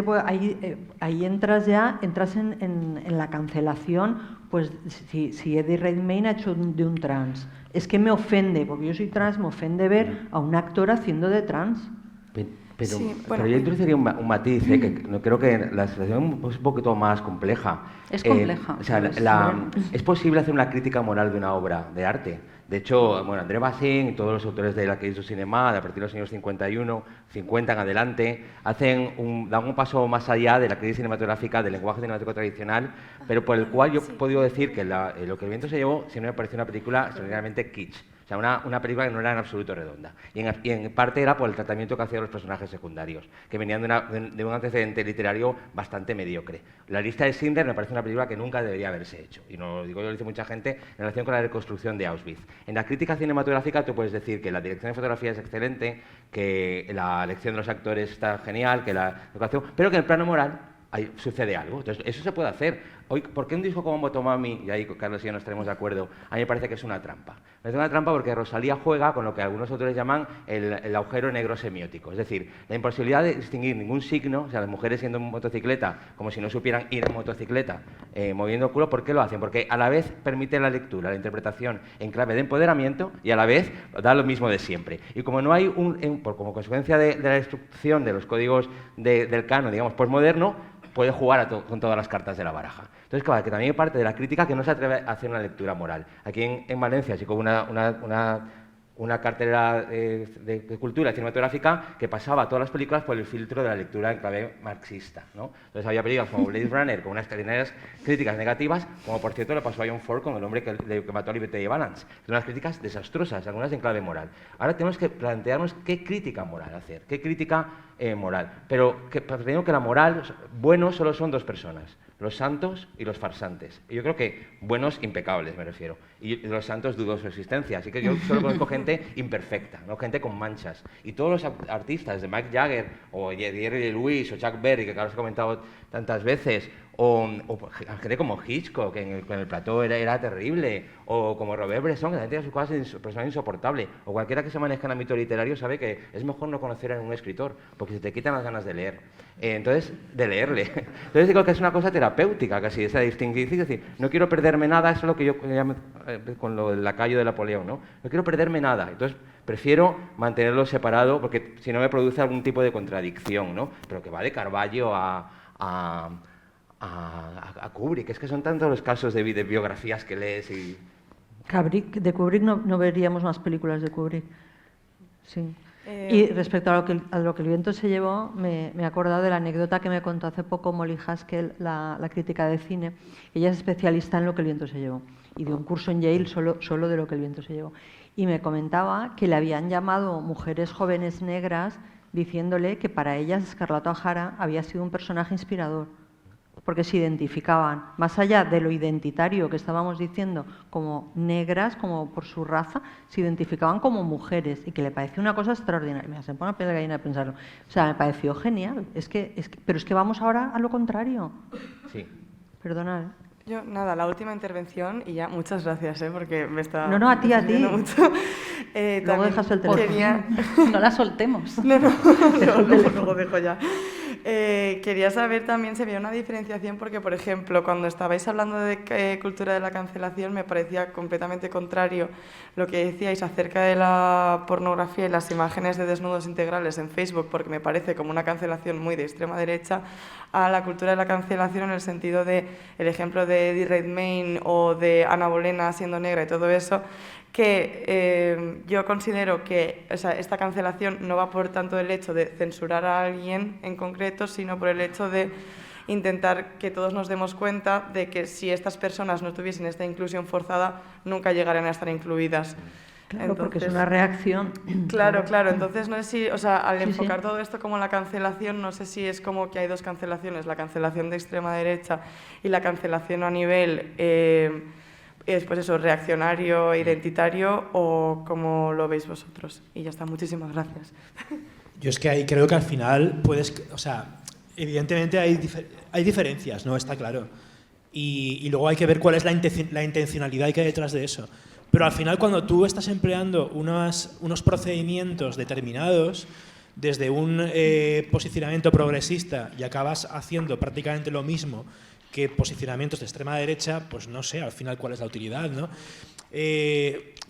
entras en la cancelación, pues si Eddie Redmayne ha hecho de un trans. Es que me ofende, porque yo soy trans, me ofende ver a un actor haciendo de trans. Pero yo introduciría un matiz, que no creo que la situación es un poquito más compleja. Es compleja. Es posible hacer una crítica moral de una obra de arte. De hecho, bueno, André Bazin y todos los autores de la crítica du cinema, a partir de los años 51, 50 en adelante, dan un paso más allá de la crítica cinematográfica, del lenguaje cinematográfico tradicional, pero por el cual yo he podido decir que Lo que el viento se llevó siempre me pareció una película extraordinariamente kitsch. O sea, una película que no era en absoluto redonda. Y en parte era por el tratamiento que hacían los personajes secundarios, que venían de un antecedente literario bastante mediocre. La lista de Schindler me parece una película que nunca debería haberse hecho. Y no lo digo yo, lo dice mucha gente en relación con la reconstrucción de Auschwitz. En la crítica cinematográfica tú puedes decir que la dirección de fotografía es excelente, que la elección de los actores está genial, que la educación, pero que en el plano moral sucede algo. Entonces, eso se puede hacer. Hoy, ¿por qué un disco como Motomami, y ahí Carlos y yo no estaremos de acuerdo, a mí me parece que es una trampa? Me parece una trampa porque Rosalía juega con lo que algunos autores llaman el agujero negro semiótico. Es decir, la imposibilidad de distinguir ningún signo, o sea, las mujeres siendo en motocicleta, como si no supieran ir en motocicleta, moviendo el culo. ¿Por qué lo hacen? Porque a la vez permite la lectura, la interpretación en clave de empoderamiento y a la vez da lo mismo de siempre. Y como no hay como consecuencia de la destrucción de los códigos del canon, digamos, postmoderno, puede jugar con todas las cartas de la baraja. Entonces, claro, que también hay parte de la crítica que no se atreve a hacer una lectura moral. Aquí en Valencia, así como una cartelera de cultura cinematográfica que pasaba todas las películas por el filtro de la lectura en clave marxista, ¿no? Entonces había películas como Blade Runner con unas extraordinarias críticas negativas, como por cierto le pasó a John Ford con El hombre que mató a Liberty Balance. Son unas críticas desastrosas, algunas en clave moral. Ahora tenemos que plantearnos qué crítica moral hacer, qué crítica moral. Pero tengo que la moral, buenos solo son dos personas, los santos y los farsantes. Y yo creo que buenos impecables, me refiero. Y los santos dudoso de existencia. Así que yo solo conozco gente imperfecta, ¿no? Gente con manchas. Y todos los artistas, de Mick Jagger, o Jerry Lewis, o Chuck Berry, que Carlos ha comentado tantas veces, o gente como Hitchcock, que en el plató era terrible, o como Robert Bresson, que la gente de sus cosas es persona insoportable, o cualquiera que se maneja en el ámbito literario sabe que es mejor no conocer a un escritor, porque se te quitan las ganas de leer. Entonces, de leerle. Entonces digo que es una cosa terapéutica casi, esa distinción, es decir, no quiero perderme nada, eso es lo que yo llamo con lo del lacayo de Napoleón, ¿no? No quiero perderme nada, entonces prefiero mantenerlo separado, porque si no me produce algún tipo de contradicción, ¿no? Pero que va de Carballo a Kubrick, es que son tantos los casos de biografías que lees y... De Kubrick no veríamos más películas de Kubrick. Sí. Y respecto a lo que el viento se llevó, me he acordado de la anécdota que me contó hace poco Molly Haskell, la crítica de cine. Ella es especialista en lo que el viento se llevó y dio un curso en Yale solo de lo que el viento se llevó. Y me comentaba que le habían llamado mujeres jóvenes negras diciéndole que para ellas Scarlett O'Hara había sido un personaje inspirador, porque se identificaban, más allá de lo identitario que estábamos diciendo, como negras, como por su raza, se identificaban como mujeres y que le pareció una cosa extraordinaria. Mira, se me pone la piel de gallina de pensarlo. O sea, me pareció genial. Pero es que vamos ahora a lo contrario. Sí. Perdonad. Yo, nada, la última intervención y ya, muchas gracias, porque me está... No, a ti. Mucho. Luego dejas el teléfono. No la soltemos. Luego dejo ya. Quería saber también si había una diferenciación, porque, por ejemplo, cuando estabais hablando de cultura de la cancelación, me parecía completamente contrario lo que decíais acerca de la pornografía y las imágenes de desnudos integrales en Facebook, porque me parece como una cancelación muy de extrema derecha, a la cultura de la cancelación en el sentido de el ejemplo de Eddie Redmayne o de Ana Bolena siendo negra y todo eso, que yo considero que esta cancelación no va por tanto el hecho de censurar a alguien en concreto, sino por el hecho de intentar que todos nos demos cuenta de que si estas personas no tuviesen esta inclusión forzada, nunca llegarían a estar incluidas. Claro, entonces, porque es una reacción. Claro. Entonces, no sé si, al enfocar todo esto como la cancelación, no sé si es como que hay dos cancelaciones, la cancelación de extrema derecha y la cancelación a nivel... pues eso, reaccionario, identitario, o como lo veis vosotros. Y ya está, muchísimas gracias. Yo es que ahí creo que al final evidentemente hay diferencias, ¿no? Está claro. Y luego hay que ver cuál es la intencionalidad que hay detrás de eso. Pero al final, cuando tú estás empleando unos procedimientos determinados desde un posicionamiento progresista y acabas haciendo prácticamente lo mismo que posicionamientos de extrema derecha, pues no sé al final cuál es la utilidad, ¿no?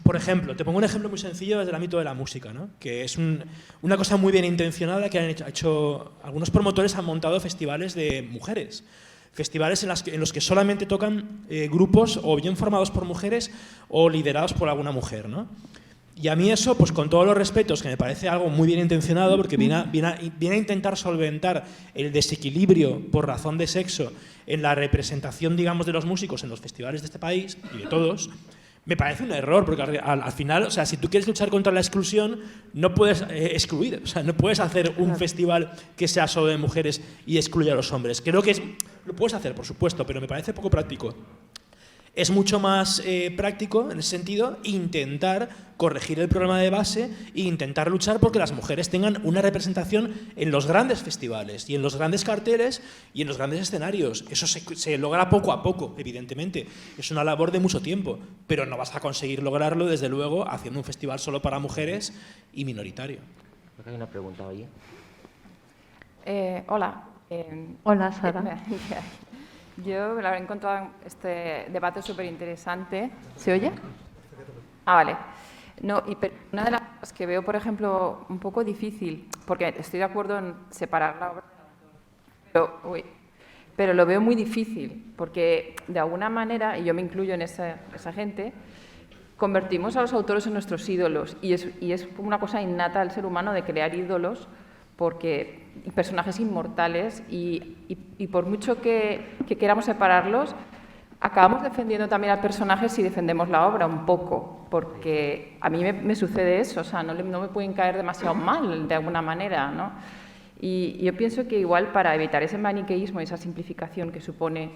Por ejemplo, te pongo un ejemplo muy sencillo desde el ámbito de la música, ¿no? Que es una cosa muy bien intencionada que han hecho algunos promotores, han montado festivales de mujeres, Festivales en los que solamente tocan grupos o bien formados por mujeres o liderados por alguna mujer, ¿no? Y a mí eso, pues con todos los respetos, que me parece algo muy bien intencionado, porque viene a intentar solventar el desequilibrio por razón de sexo en la representación, digamos, de los músicos en los festivales de este país, y de todos, me parece un error, porque al final, o sea, si tú quieres luchar contra la exclusión, no puedes excluir, o sea, no puedes hacer un festival que sea solo de mujeres y excluya a los hombres. Creo que lo puedes hacer, por supuesto, pero me parece poco práctico. Es mucho más práctico, en ese sentido, intentar corregir el problema de base e intentar luchar porque las mujeres tengan una representación en los grandes festivales y en los grandes carteles y en los grandes escenarios. Eso se logra poco a poco, evidentemente. Es una labor de mucho tiempo, pero no vas a conseguir lograrlo, desde luego, haciendo un festival solo para mujeres y minoritario. Creo que hay una pregunta ahí. Hola. Hola, Sara. Yo la verdad he encontrado este debate súper interesante. ¿Se oye? Ah, vale. No, una de las cosas que veo, por ejemplo, un poco difícil, porque estoy de acuerdo en separar la obra, pero lo veo muy difícil, porque de alguna manera, y yo me incluyo en esa gente, convertimos a los autores en nuestros ídolos, y es una cosa innata del ser humano de crear ídolos, porque personajes inmortales, y por mucho que queramos separarlos, acabamos defendiendo también al personaje si defendemos la obra un poco, porque a mí me sucede eso, o sea, no me pueden caer demasiado mal de alguna manera, ¿no? Y yo pienso que igual para evitar ese maniqueísmo y esa simplificación que supone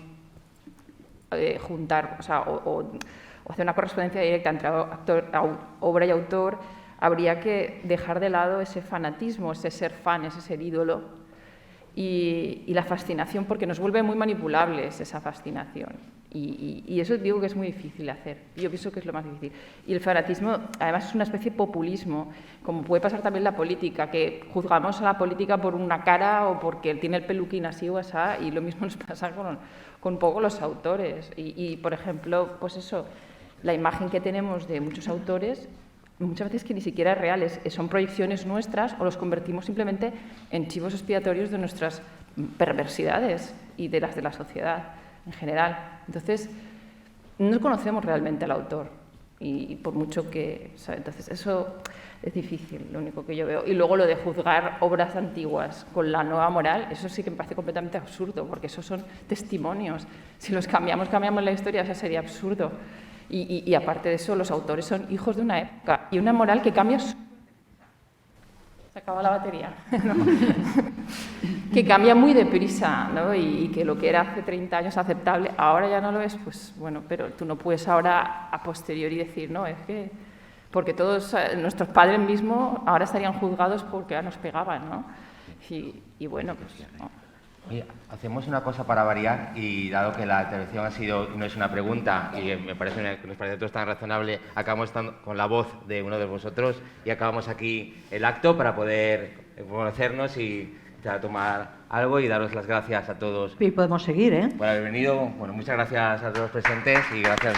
juntar, o sea, o hacer una correspondencia directa entre obra y autor, habría que dejar de lado ese fanatismo, ese ser fan, ese ser ídolo y la fascinación, porque nos vuelve muy manipulables esa fascinación. Y eso digo que es muy difícil de hacer. Yo pienso que es lo más difícil. Y el fanatismo, además, es una especie de populismo, como puede pasar también en la política, que juzgamos a la política por una cara o porque tiene el peluquín así o así, y lo mismo nos pasa con un poco los autores. Y, por ejemplo, pues eso, la imagen que tenemos de muchos autores, muchas veces que ni siquiera es real, son proyecciones nuestras o los convertimos simplemente en chivos expiatorios de nuestras perversidades y de las de la sociedad en general. Entonces, no conocemos realmente al autor y por mucho que... O sea, entonces, eso es difícil, lo único que yo veo. Y luego lo de juzgar obras antiguas con la nueva moral, eso sí que me parece completamente absurdo, porque esos son testimonios. Si los cambiamos la historia, eso sería absurdo. Y aparte de eso, los autores son hijos de una época y una moral que cambia. Se acaba la batería. ¿No? Que cambia muy deprisa, ¿no? Y que lo que era hace 30 años aceptable, ahora ya no lo es, pues bueno, pero tú no puedes ahora a posteriori decir, no, es que... Porque todos nuestros padres mismos ahora estarían juzgados porque nos pegaban, ¿no? Y bueno, pues... ¿no? Oye, hacemos una cosa para variar y dado que la intervención no es una pregunta y nos parece a todos tan razonable, acabamos estando con la voz de uno de vosotros y acabamos aquí el acto para poder conocernos y tomar algo y daros las gracias a todos. Y podemos seguir, ¿eh? Por haber venido. Bueno, muchas gracias a todos los presentes y gracias.